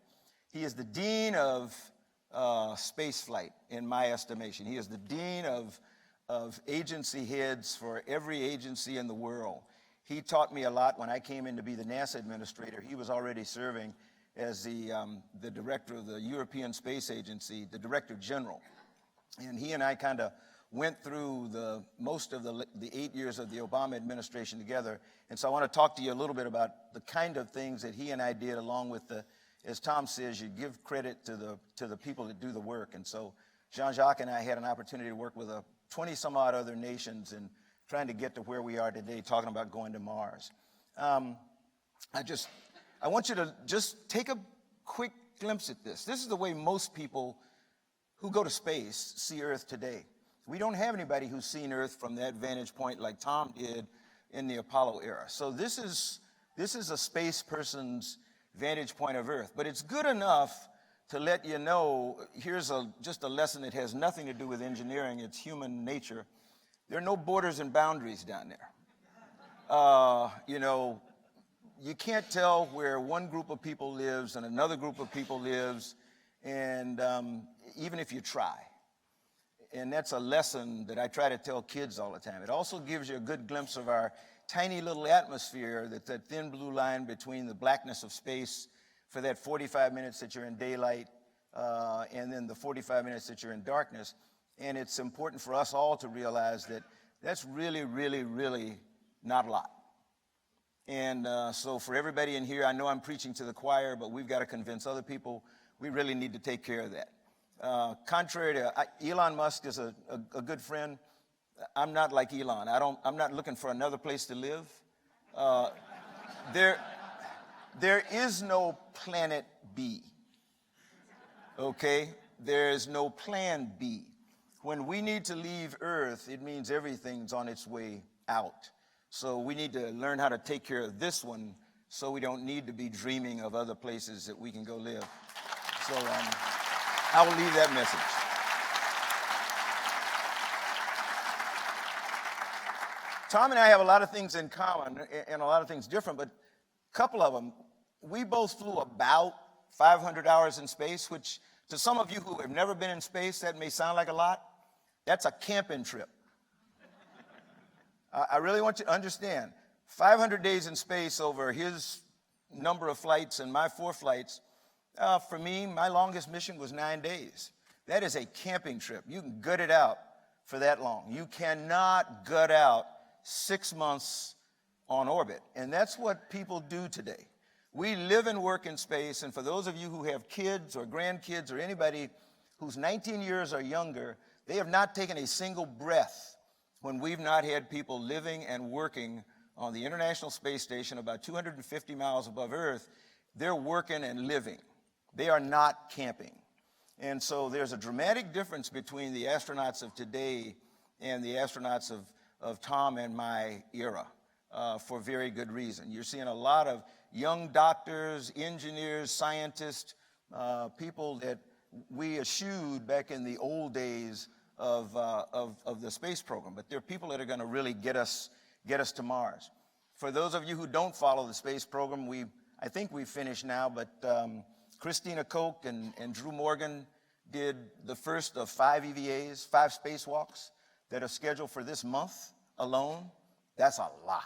He is the Dean of space flight, in my estimation. He is the Dean of agency heads for every agency in the world. He taught me a lot when I came in to be the NASA administrator. He was already serving as the director of the European Space Agency, the director general. And he and I kind of went through most of the 8 years of the Obama administration together. And so I want to talk to you a little bit about the kind of things that he and I did, along with as Tom says, you give credit to the people that do the work. And so Jean-Jacques and I had an opportunity to work with 20 some odd other nations in trying to get to where we are today, talking about going to Mars. I want you to just take a quick glimpse at this. This is the way most people who go to space see Earth today. We don't have anybody who's seen Earth from that vantage point like Tom did in the Apollo era. So this is a space person's vantage point of Earth. But it's good enough to let you know, here's just a lesson that has nothing to do with engineering, it's human nature. There are no borders and boundaries down there. You can't tell where one group of people lives and another group of people lives, and even if you try. And that's a lesson that I try to tell kids all the time. It also gives you a good glimpse of our tiny little atmosphere, that thin blue line between the blackness of space for that 45 minutes that you're in daylight, and then the 45 minutes that you're in darkness. And it's important for us all to realize that that's really, really, really not a lot. And so for everybody in here, I know I'm preaching to the choir, but we've got to convince other people we really need to take care of that. Contrary to Elon Musk is a good friend. I'm not like Elon. I'm not looking for another place to live. There is no planet B. Okay? There is no plan B. When we need to leave Earth, it means everything's on its way out. So we need to learn how to take care of this one, so we don't need to be dreaming of other places that we can go live. So I will leave that message. Tom and I have a lot of things in common and a lot of things different, but a couple of them. We both flew about 500 hours in space, which to some of you who have never been in space, that may sound like a lot. That's a camping trip. I really want you to understand, 500 days in space over his number of flights and my 4 flights. For me, my longest mission was 9 days. That is a camping trip. You can gut it out for that long. You cannot gut out 6 months on orbit. And that's what people do today. We live and work in space, and for those of you who have kids or grandkids or anybody who's 19 years or younger, they have not taken a single breath when we've not had people living and working on the International Space Station about 250 miles above Earth. They're working and living. They are not camping. And so there's a dramatic difference between the astronauts of today and the astronauts of Tom and my era, for very good reason. You're seeing a lot of young doctors, engineers, scientists, people that we eschewed back in the old days of the space program. But there are people that are going to really get us to Mars. For those of you who don't follow the space program, I think we've finished now, but Christina Koch and Drew Morgan did the first of 5 EVAs, 5 spacewalks that are scheduled for this month alone. That's a lot.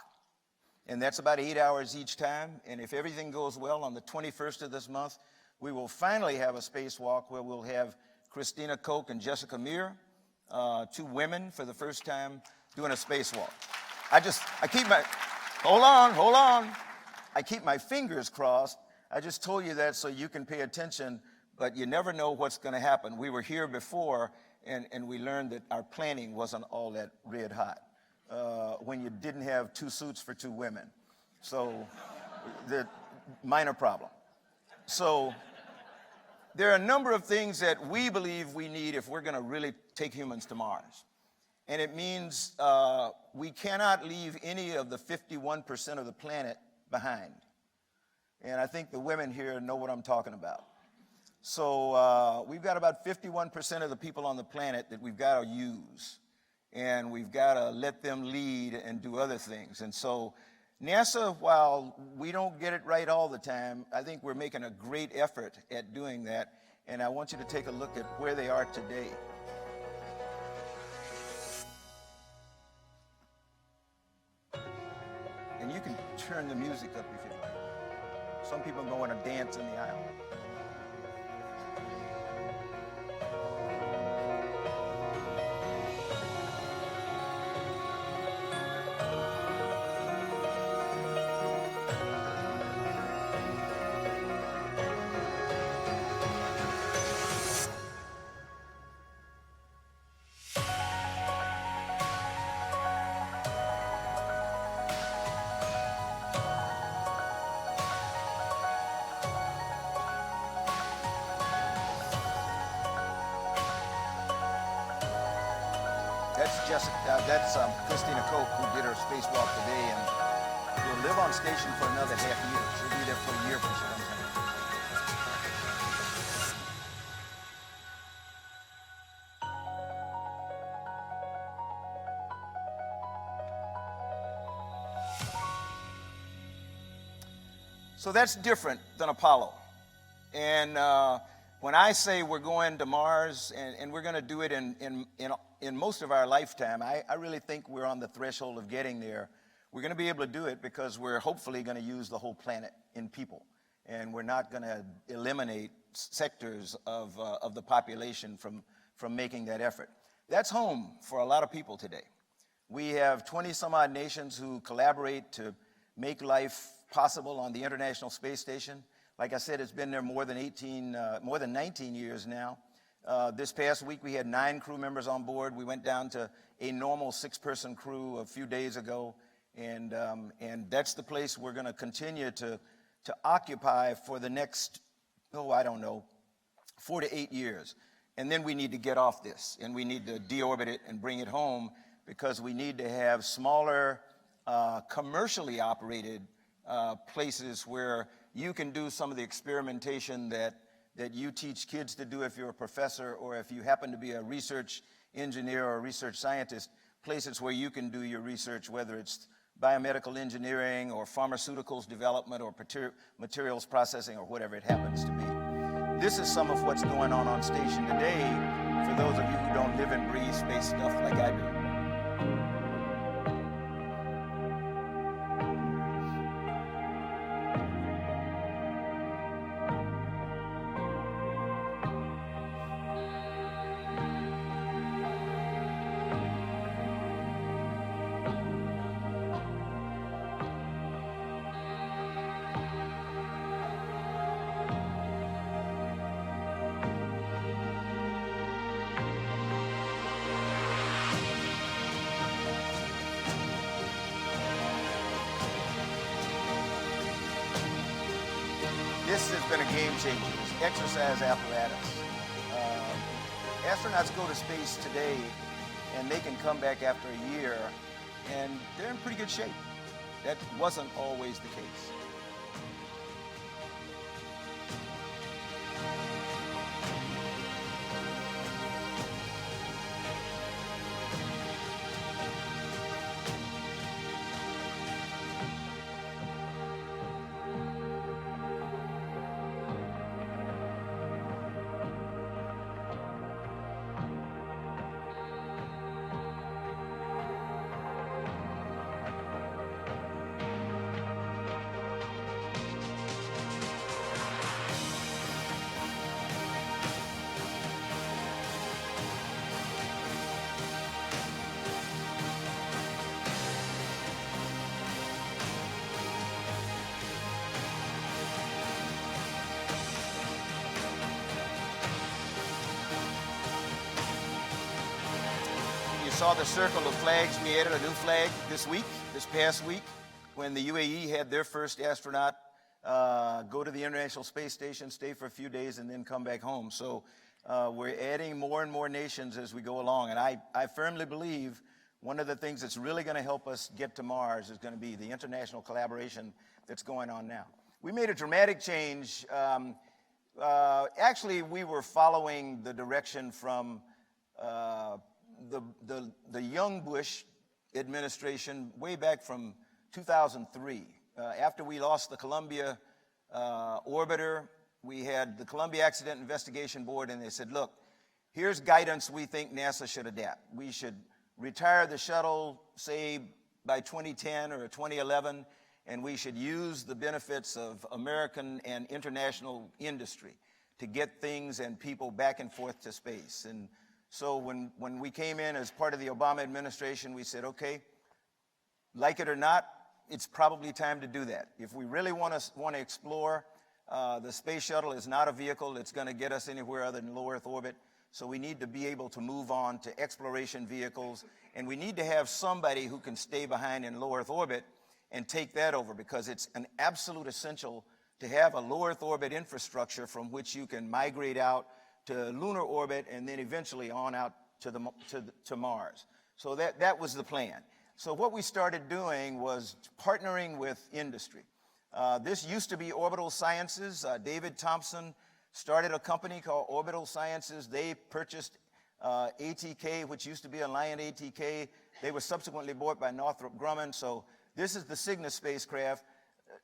And that's about 8 hours each time. And if everything goes well, on the 21st of this month, we will finally have a spacewalk where we'll have Christina Koch and Jessica Meir, 2 women for the first time doing a spacewalk. Hold on. I keep my fingers crossed. I just told you that so you can pay attention, but you never know what's going to happen. We were here before, and we learned that our planning wasn't all that red hot when you didn't have 2 suits for 2 women. So, the minor problem. So, there are a number of things that we believe we need if we're going to really take humans to Mars. And it means we cannot leave any of the 51% of the planet behind. And I think the women here know what I'm talking about. So we've got about 51% of the people on the planet that we've got to use. And we've got to let them lead and do other things. And so NASA, while we don't get it right all the time, I think we're making a great effort at doing that. And I want you to take a look at where they are today. And you can turn the music up if you like. Some people go on a dance in the aisle. That's Christina Koch, who did her spacewalk today, and will live on station for another half year. She'll be there for a year when she comes home. So that's different than Apollo. And when I say we're going to Mars, and we're going to do it in most of our lifetime, I really think we're on the threshold of getting there. We're going to be able to do it because we're hopefully going to use the whole planet in people. And we're not going to eliminate sectors of the population from making that effort. That's home for a lot of people today. We have 20 some odd nations who collaborate to make life possible on the International Space Station. Like I said, it's been there more than 19 years now. This past week, we had 9 crew members on board. We went down to a normal 6-person crew a few days ago, and that's the place we're going to continue to occupy for the next, 4 to 8 years. And then we need to get off this, and we need to deorbit it and bring it home, because we need to have smaller, commercially operated places where you can do some of the experimentation that you teach kids to do if you're a professor, or if you happen to be a research engineer or a research scientist, places where you can do your research, whether it's biomedical engineering or pharmaceuticals development or materials processing or whatever it happens to be. This is some of what's going on station today for those of you who don't live and breathe space stuff like I do. This has been a game changer, this exercise apparatus. Astronauts go to space today, and they can come back after a year, and they're in pretty good shape. That wasn't always the case. saw the circle of flags. We added a new flag this past week, when the UAE had their first astronaut go to the International Space Station, stay for a few days, and then come back home. So we're adding more and more nations as we go along. And I firmly believe one of the things that's really going to help us get to Mars is going to be the international collaboration that's going on now. We made a dramatic change. Actually, we were following the direction from the young Bush administration way back from 2003. After we lost the Columbia orbiter, we had the Columbia Accident Investigation Board, and they said, look, here's guidance we think NASA should adapt. We should retire the shuttle, say, by 2010 or 2011, and we should use the benefits of American and international industry to get things and people back and forth to space. And so when we came in as part of the Obama administration, we said, okay, like it or not, it's probably time to do that. If we really want to explore, the space shuttle is not a vehicle that's going to get us anywhere other than low Earth orbit. So we need to be able to move on to exploration vehicles, and we need to have somebody who can stay behind in low Earth orbit and take that over, because it's an absolute essential to have a low Earth orbit infrastructure from which you can migrate out to lunar orbit and then eventually on out to Mars. So that was the plan. So what we started doing was partnering with industry. This used to be Orbital Sciences. David Thompson started a company called Orbital Sciences. They purchased ATK, which used to be Alliant ATK. They were subsequently bought by Northrop Grumman. So this is the Cygnus spacecraft.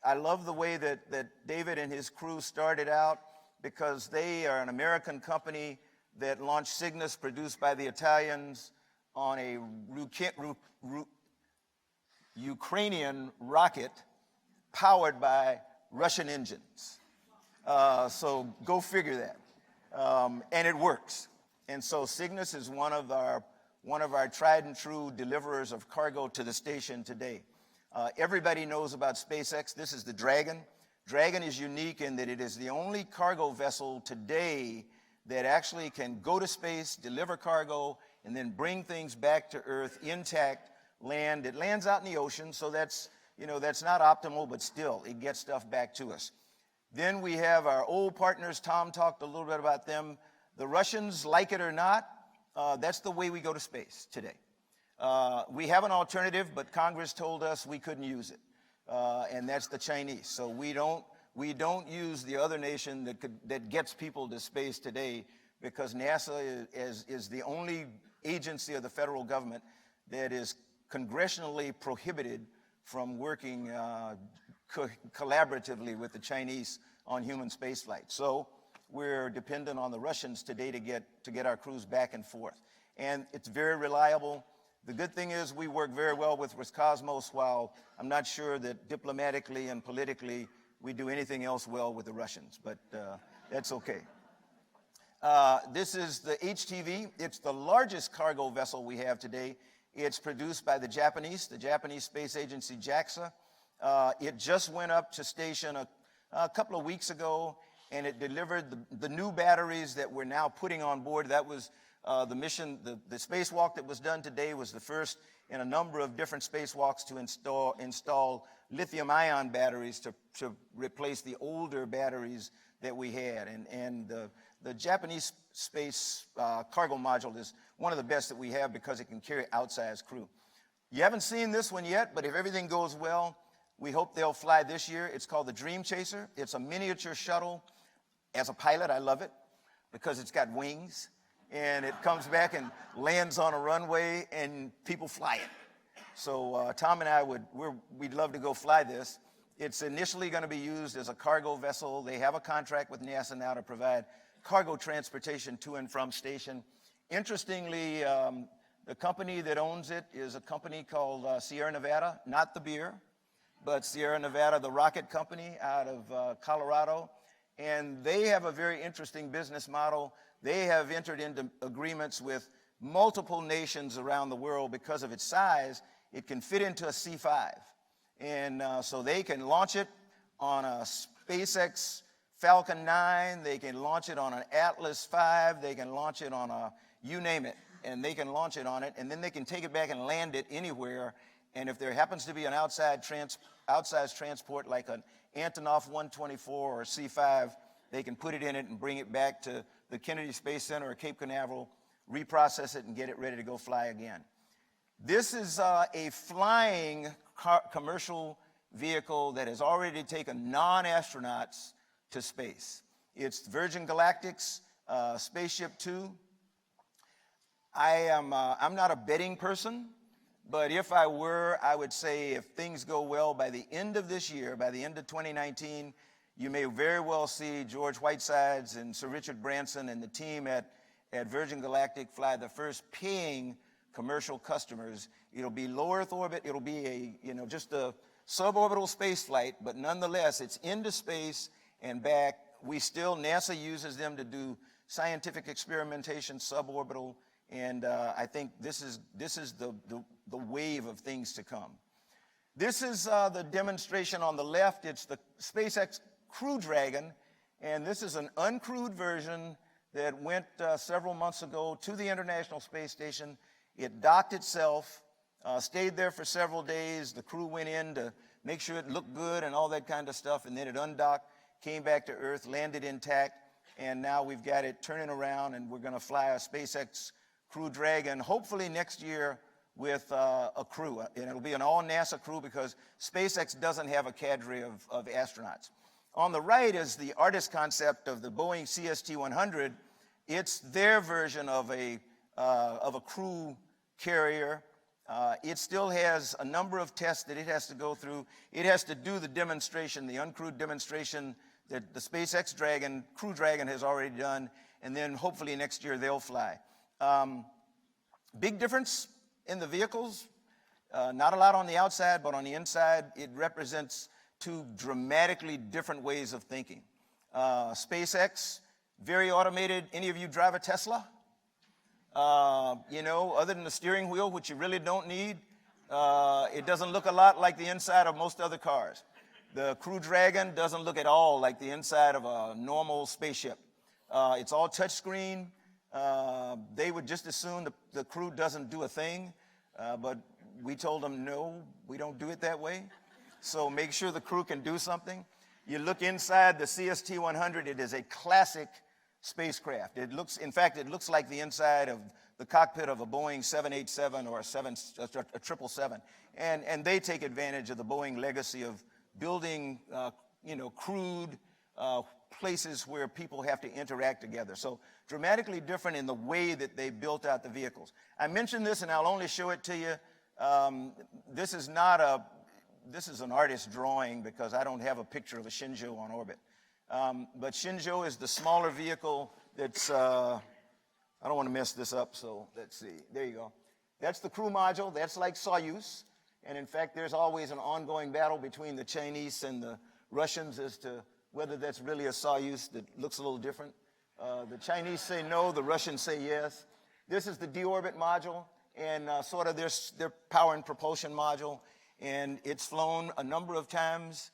I love the way that David and his crew started out, because they are an American company that launched Cygnus, produced by the Italians, on a Ukrainian rocket powered by Russian engines. So go figure that. And it works. And so Cygnus is one of our tried and true deliverers of cargo to the station today. Everybody knows about SpaceX. This is the Dragon. Dragon is unique in that it is the only cargo vessel today that actually can go to space, deliver cargo, and then bring things back to Earth intact, land. It lands out in the ocean, so that's not optimal, but still, it gets stuff back to us. Then we have our old partners. Tom talked a little bit about them. The Russians, like it or not, that's the way we go to space today. We have an alternative, but Congress told us we couldn't use it, and that's the Chinese. So we don't use the other nation that gets people to space today, because NASA is the only agency of the federal government that is congressionally prohibited from working collaboratively with the Chinese on human spaceflight. So we're dependent on the Russians today to get our crews back and forth. And it's very reliable. The good thing is we work very well with Roscosmos, while I'm not sure that diplomatically and politically we do anything else well with the Russians, but that's okay. This is the HTV. It's the largest cargo vessel we have today. It's produced by the Japanese Space Agency, JAXA. It just went up to station a couple of weeks ago, and it delivered the new batteries that we're now putting on board. That was the mission. The spacewalk that was done today was the first in a number of different spacewalks to install lithium-ion batteries to replace the older batteries that we had. And the Japanese space cargo module is one of the best that we have, because it can carry outsized crew. You haven't seen this one yet, but if everything goes well, we hope they'll fly this year. It's called the Dream Chaser. It's a miniature shuttle. As a pilot, I love it because it's got wings, and it comes back and lands on a runway, and people fly it. So Tom and I we'd love to go fly this. It's initially going to be used as a cargo vessel. They have a contract with NASA now to provide cargo transportation to and from station. Interestingly, the company that owns it is a company called Sierra Nevada, not the beer, but Sierra Nevada, the rocket company out of Colorado. And they have a very interesting business model. They have entered into agreements with multiple nations around the world. Because of its size, it can fit into a C-5. And so they can launch it on a SpaceX Falcon 9. They can launch it on an Atlas V. They can launch it on a, you name it. and they can launch it on it, and then they can take it back and land it anywhere. And if there happens to be an outsized transport like an Antonov 124 or C-5, they can put it in it and bring it back to the Kennedy Space Center or Cape Canaveral, reprocess it, and get it ready to go fly again. This is a flying commercial vehicle that has already taken non-astronauts to space. It's Virgin Galactic's Spaceship Two. I'm not a betting person, but if I were, I would say if things go well by the end of this year, by the end of 2019, you may very well see George Whitesides and Sir Richard Branson and the team at Virgin Galactic fly the first paying commercial customers. It'll be low Earth orbit. It'll be just a suborbital space flight, but nonetheless, it's into space and back. NASA uses them to do scientific experimentation, suborbital, and I think this is the wave of things to come. This is the demonstration on the left. It's the SpaceX Crew Dragon, and this is an uncrewed version that went several months ago to the International Space Station. It docked itself, stayed there for several days. The crew went in to make sure it looked good and all that kind of stuff, and then it undocked, came back to Earth, landed intact, and now we've got it turning around, and we're going to fly a SpaceX Crew Dragon, hopefully next year with a crew. And it'll be an all-NASA crew because SpaceX doesn't have a cadre of astronauts. On the right is the artist concept of the Boeing CST-100. It's their version of a crew carrier. It still has a number of tests that it has to go through. It has to do the demonstration, the uncrewed demonstration that the SpaceX Crew Dragon has already done, and then hopefully next year they'll fly. Big difference in the vehicles. Not a lot on the outside, but on the inside, it represents two dramatically different ways of thinking. SpaceX, very automated. Any of you drive a Tesla? Other than the steering wheel, which you really don't need, it doesn't look a lot like the inside of most other cars. The Crew Dragon doesn't look at all like the inside of a normal spaceship. It's all touchscreen. They would just as soon the crew doesn't do a thing, but we told them, no, we don't do it that way. So make sure the crew can do something. You look inside the CST-100, it is a classic spacecraft. It looks like the inside of the cockpit of a Boeing 787 or a 777. And they take advantage of the Boeing legacy of building, crude places where people have to interact together. So dramatically different in the way that they built out the vehicles. I mentioned this, and I'll only show it to you. This is an artist's drawing because I don't have a picture of a Shenzhou on orbit. But Shenzhou is the smaller vehicle that's, I don't want to mess this up, so let's see. There you go. That's the crew module. That's like Soyuz. And in fact, there's always an ongoing battle between the Chinese and the Russians as to whether that's really a Soyuz that looks a little different. The Chinese say no, the Russians say yes. This is the deorbit module and sort of their power and propulsion module. And it's flown a number of times.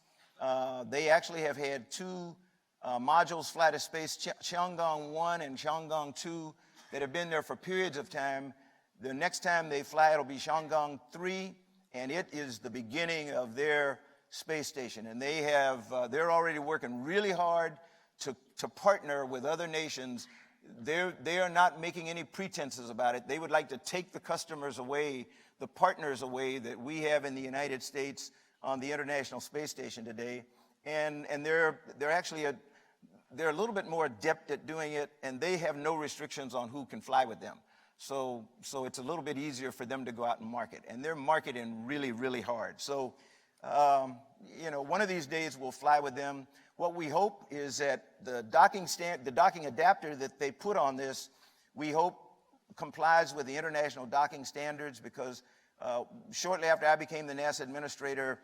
They actually have had two modules fly to space, Tiangong 1 and Tiangong 2, that have been there for periods of time. The next time they fly, it'll be Tiangong 3, and it is the beginning of their space station. And they're already working really hard to partner with other nations. They are not making any pretenses about it. They would like to take the customers away, the partners away that we have in the United States on the International Space Station today. And they're actually they're a little bit more adept at doing it, and they have no restrictions on who can fly with them. So it's a little bit easier for them to go out and market. And they're marketing really, really hard. So, one of these days we'll fly with them. What we hope is that the docking adapter that they put on this, we hope complies with the international docking standards, because shortly after I became the NASA administrator,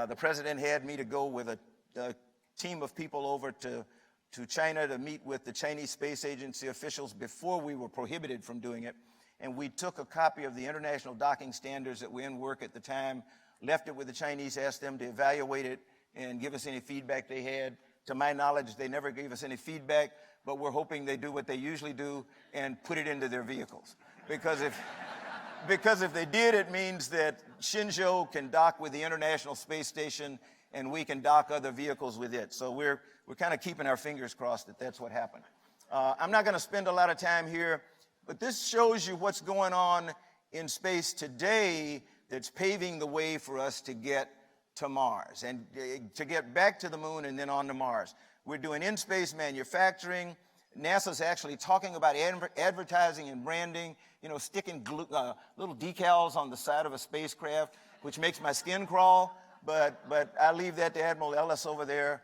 the president had me to go with a team of people over to China to meet with the Chinese Space Agency officials before we were prohibited from doing it. And we took a copy of the international docking standards that were in work at the time, left it with the Chinese, asked them to evaluate it and give us any feedback they had. To my knowledge, they never gave us any feedback, but we're hoping they do what they usually do and put it into their vehicles. because if they did, it means that Shinjo can dock with the International Space Station and we can dock other vehicles with it. So we're kind of keeping our fingers crossed that that's what happened. I'm not going to spend a lot of time here, but this shows you what's going on in space today that's paving the way for us to get to Mars and to get back to the moon and then on to Mars. We're doing in-space manufacturing. NASA's actually talking about advertising and branding, you know, sticking little decals on the side of a spacecraft, which makes my skin crawl. But I leave that to Admiral Ellis over there.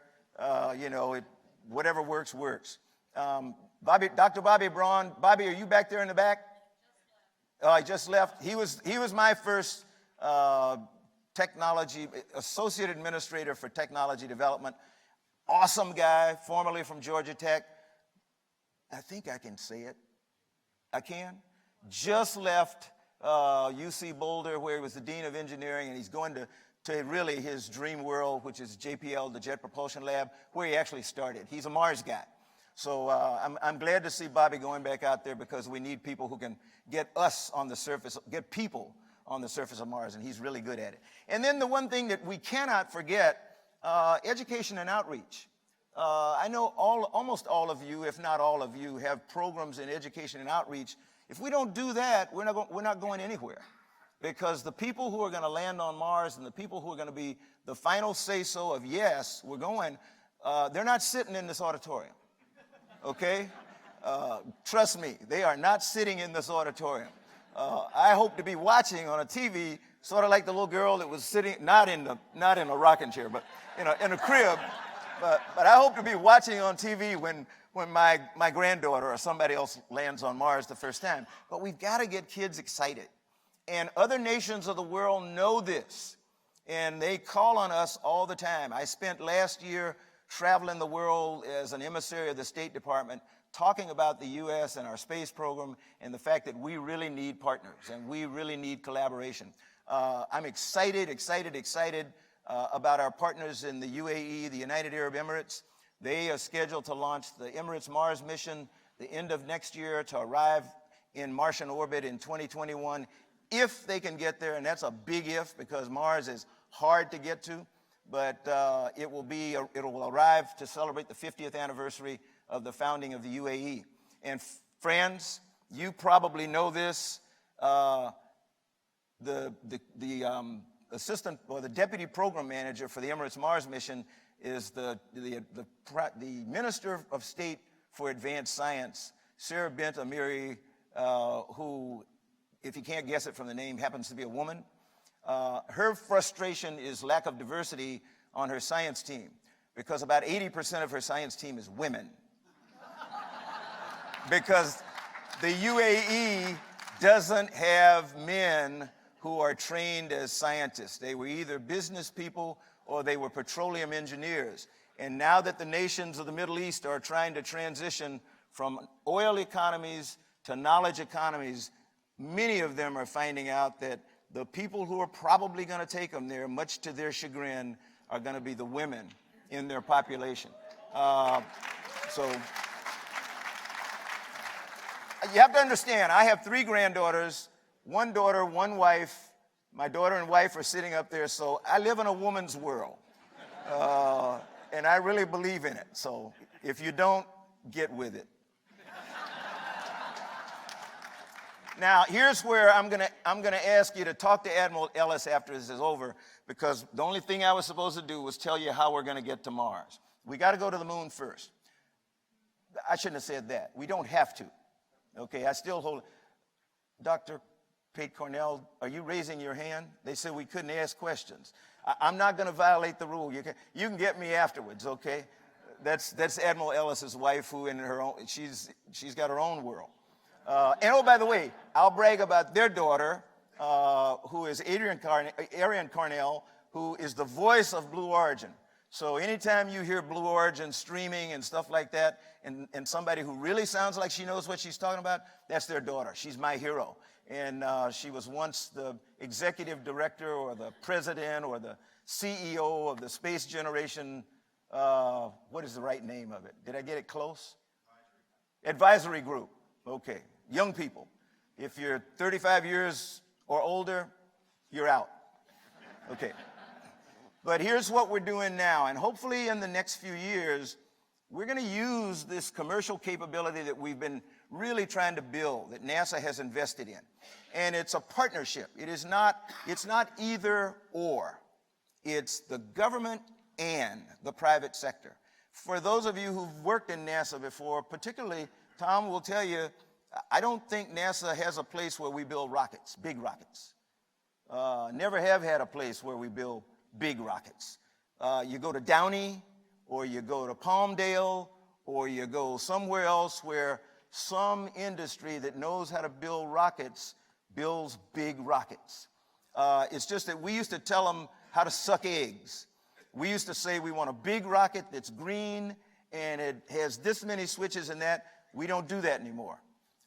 You know, whatever works, works. Dr. Bobby Braun. Bobby, are you back there in the back? He just left. He was my first technology associate administrator for technology development. Awesome guy, formerly from Georgia Tech. I think I can say it. I can. Just left UC Boulder, where he was the dean of engineering, and he's going to really his dream world, which is JPL, the Jet Propulsion Lab, where he actually started. He's a Mars guy. So I'm glad to see Bobby going back out there, because we need people who can get us on the surface, get people on the surface of Mars, and he's really good at it. And then the one thing that we cannot forget, education and outreach. I know almost all of you, if not all of you, have programs in education and outreach. If we don't do that, we're not going anywhere. Because the people who are going to land on Mars and the people who are going to be the final say-so of yes, we're going, they're not sitting in this auditorium, okay? Trust me, they are not sitting in this auditorium. I hope to be watching on a TV, sort of like the little girl that was sitting, not in a rocking chair, but in a crib. But I hope to be watching on TV when my granddaughter or somebody else lands on Mars the first time. But we've got to get kids excited. And other nations of the world know this, and they call on us all the time. I spent last year traveling the world as an emissary of the State Department, talking about the U.S. and our space program and the fact that we really need partners and we really need collaboration. I'm excited about our partners in the UAE, the United Arab Emirates. They are scheduled to launch the Emirates Mars mission the end of next year to arrive in Martian orbit in 2021. If they can get there, and that's a big if, because Mars is hard to get to, but it will arrive to celebrate the 50th anniversary of the founding of the UAE. And friends, you probably know this. The assistant or the deputy program manager for the Emirates Mars mission is the Minister of State for Advanced Science, Sarah Bint Amiri, who, if you can't guess it from the name, happens to be a woman. Her frustration is lack of diversity on her science team, because about 80% of her science team is women. Because the UAE doesn't have men who are trained as scientists. They were either business people or they were petroleum engineers. And now that the nations of the Middle East are trying to transition from oil economies to knowledge economies, many of them are finding out that the people who are probably going to take them there, much to their chagrin, are going to be the women in their population. So you have to understand, I have 3 granddaughters, 1 daughter, 1 wife. My daughter and wife are sitting up there, so I live in a woman's world. And I really believe in it. So if you don't, get with it. Now, here's where I'm gonna ask you to talk to Admiral Ellis after this is over, because the only thing I was supposed to do was tell you how we're gonna get to Mars. We gotta go to the moon first. I shouldn't have said that. We don't have to. Okay, I still hold. Dr. Pate Cornell, are you raising your hand? They said we couldn't ask questions. I'm not gonna violate the rule. You can get me afterwards, okay? That's Admiral Ellis's wife, who in her own, she's got her own world. And oh, by the way, I'll brag about their daughter, who is Arian Cornell, who is the voice of Blue Origin. So anytime you hear Blue Origin streaming and stuff like that, and somebody who really sounds like she knows what she's talking about, that's their daughter. She's my hero. And she was once the executive director or the president or the CEO of the Space Generation, what is the right name of it? Did I get it close? Advisory Group. Okay. Young people. If you're 35 years or older, you're out. Okay. But here's what we're doing now, and hopefully in the next few years, we're going to use this commercial capability that we've been really trying to build, that NASA has invested in. And it's a partnership. It's not either or. It's the government and the private sector. For those of you who've worked in NASA before, particularly Tom will tell you, I don't think NASA has a place where we build rockets, big rockets. Never have had a place where we build big rockets. You go to Downey, or you go to Palmdale, or you go somewhere else where some industry that knows how to build rockets builds big rockets. It's just that we used to tell them how to suck eggs. We used to say we want a big rocket that's green and it has this many switches and that. We don't do that anymore.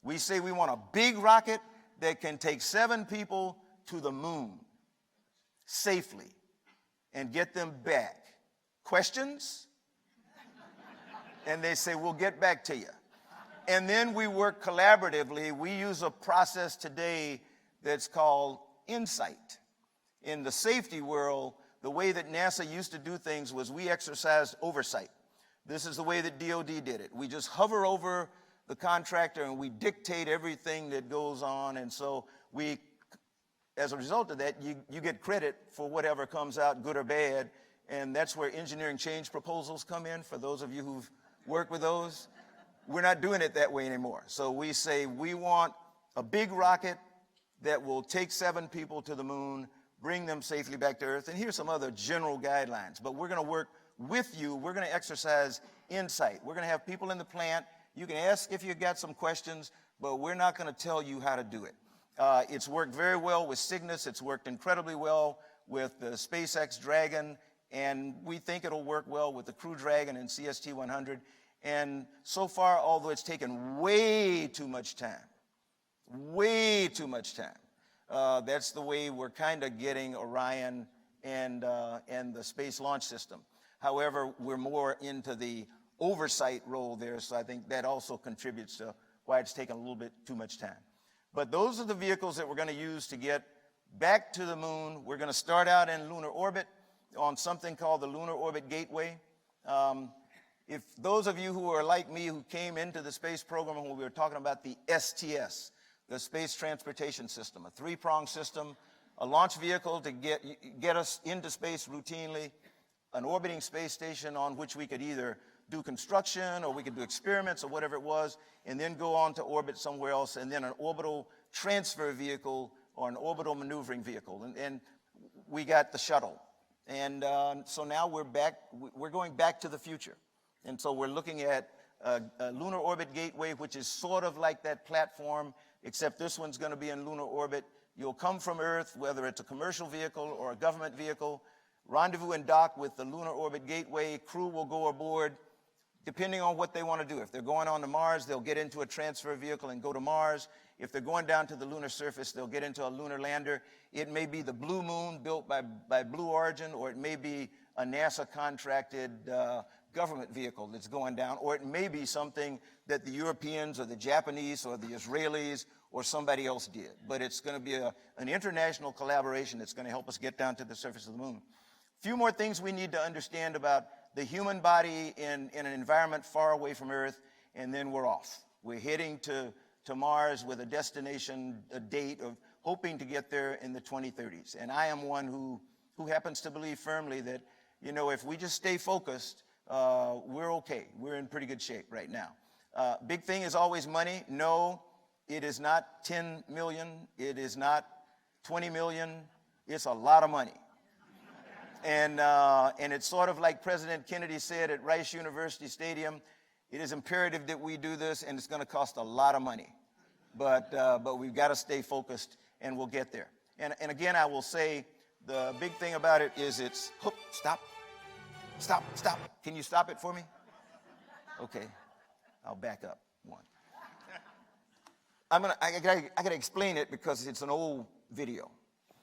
We say we want a big rocket that can take 7 people to the moon safely and get them back. Questions? And they say, we'll get back to you. And then we work collaboratively. We use a process today that's called insight. In the safety world, the way that NASA used to do things was we exercised oversight. This is the way that DOD did it. We just hover over the contractor and we dictate everything that goes on. And so we, as a result of that, you get credit for whatever comes out, good or bad. And that's where engineering change proposals come in, for those of you who've worked with those. We're not doing it that way anymore. So we say we want a big rocket that will take 7 people to the moon, bring them safely back to Earth. And here's some other general guidelines. But we're going to work with you. We're going to exercise insight. We're going to have people in the plant. You can ask if you've got some questions, but we're not going to tell you how to do it. It's worked very well with Cygnus. It's worked incredibly well with the SpaceX Dragon. And we think it'll work well with the Crew Dragon and CST-100. And so far, although it's taken way too much time, that's the way we're kind of getting Orion and the Space Launch System. However, we're more into the oversight role there, so I think that also contributes to why it's taken a little bit too much time. But those are the vehicles that we're going to use to get back to the moon. We're going to start out in lunar orbit on something called the Lunar Orbit Gateway. If those of you who are like me, who came into the space program when we were talking about the STS, the Space Transportation System, a 3-pronged system, a launch vehicle to get us into space routinely, an orbiting space station on which we could either do construction or we could do experiments or whatever it was, and then go on to orbit somewhere else, and then an orbital transfer vehicle or an orbital maneuvering vehicle. And we got the shuttle. And so now we're going back to the future. And so we're looking at a lunar orbit gateway, which is sort of like that platform, except this one's going to be in lunar orbit. You'll come from Earth, whether it's a commercial vehicle or a government vehicle, rendezvous and dock with the lunar orbit gateway. Crew will go aboard, depending on what they want to do. If they're going on to Mars, they'll get into a transfer vehicle and go to Mars. If they're going down to the lunar surface, they'll get into a lunar lander. It may be the Blue Moon built by Blue Origin, or it may be a NASA-contracted government vehicle that's going down, or it may be something that the Europeans or the Japanese or the Israelis or somebody else did. But it's going to be an international collaboration that's going to help us get down to the surface of the moon. A few more things we need to understand about the human body in an environment far away from Earth, and then we're off. We're heading to Mars with a destination, a date of hoping to get there in the 2030s. And I am one who happens to believe firmly that, you know, if we just stay focused, we're okay. We're in pretty good shape right now. Big thing is always money. No, it is not 10 million. It is not 20 million. It's a lot of money. And it's sort of like President Kennedy said at Rice University Stadium, it is imperative that we do this, and it's going to cost a lot of money. But we've got to stay focused, and we'll get there. And again, I will say the big thing about it is it's, stop. Can you stop it for me? Okay, I'll back up one. I gotta explain it because it's an old video,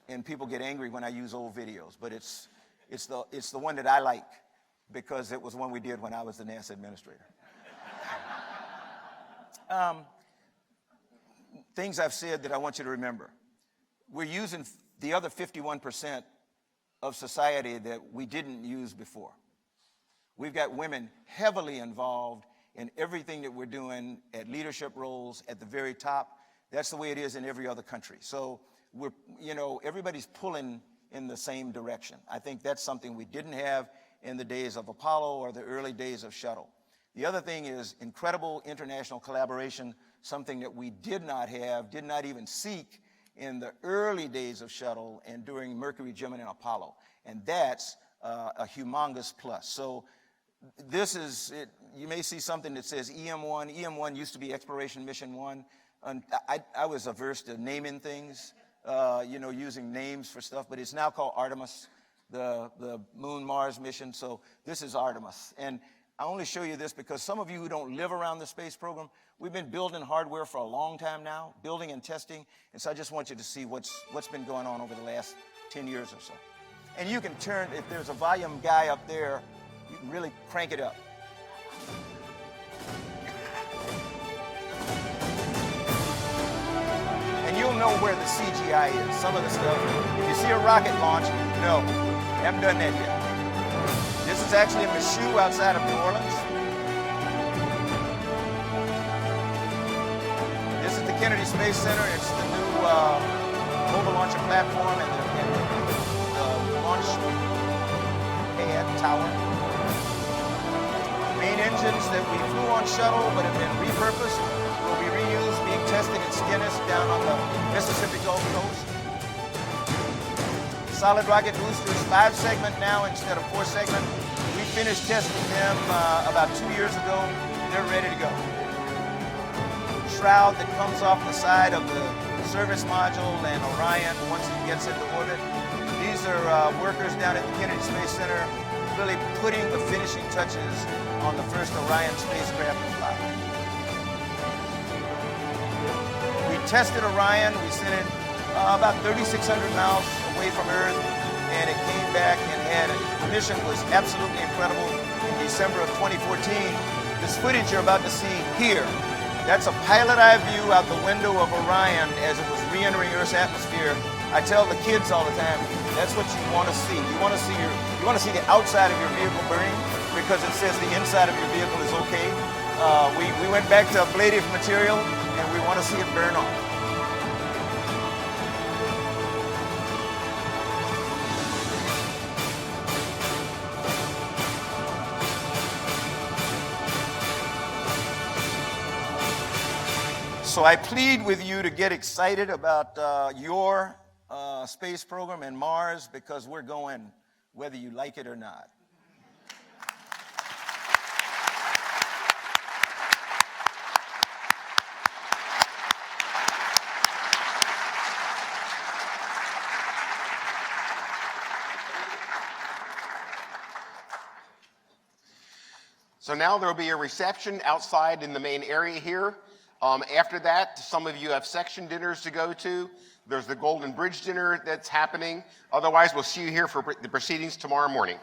and people get angry when I use old videos. But it's the one that I like because it was one we did when I was the NASA administrator. things I've said that I want you to remember. We're using the other 51% of society that we didn't use before. We've got women heavily involved in everything that we're doing at leadership roles at the very top. That's the way it is in every other country. So everybody's pulling in the same direction. I think that's something we didn't have in the days of Apollo or the early days of Shuttle. The other thing is incredible international collaboration, something that we did not have, did not even seek in the early days of Shuttle and during Mercury, Gemini, and Apollo. And that's a humongous plus. So this is, you may see something that says EM1. EM1 used to be Exploration Mission 1. And I was averse to naming things, using names for stuff, but it's now called Artemis, the Moon-Mars mission. So this is Artemis. And I only show you this because some of you who don't live around the space program, we've been building hardware for a long time now, building and testing. And so I just want you to see what's been going on over the last 10 years or so. And you can turn, if there's a volume guy up there, you can really crank it up. And you'll know where the CGI is. Some of the stuff, if you see a rocket launch, no, haven't done that yet. This is actually a Michoud outside of New Orleans. This is the Kennedy Space Center. It's the new mobile launcher platform and the launch pad tower. Main engines that we flew on Shuttle but have been repurposed will be reused, being tested in Stennis down on the Mississippi Gulf Coast. Solid rocket boosters, 5-segment now instead of 4-segment. We finished testing them about 2 years ago. They're ready to go. Shroud that comes off the side of the service module and Orion once it gets into orbit. These are workers down at the Kennedy Space Center really putting the finishing touches on the first Orion spacecraft to fly. We tested Orion. We sent it about 3,600 miles away from Earth, and it came back and had the mission was absolutely incredible in December of 2014. This footage you're about to see here, that's a pilot eye view out the window of Orion as it was re-entering Earth's atmosphere. I tell the kids all the time, that's what you want to see. You want to see the outside of your vehicle burning because it says the inside of your vehicle is okay. We went back to ablative material and we want to see it burn off. So I plead with you to get excited about your space program and Mars because we're going whether you like it or not. So now there will be a reception outside in the main area here. After that, some of you have section dinners to go to. There's the Golden Bridge dinner that's happening. Otherwise, we'll see you here for the proceedings tomorrow morning.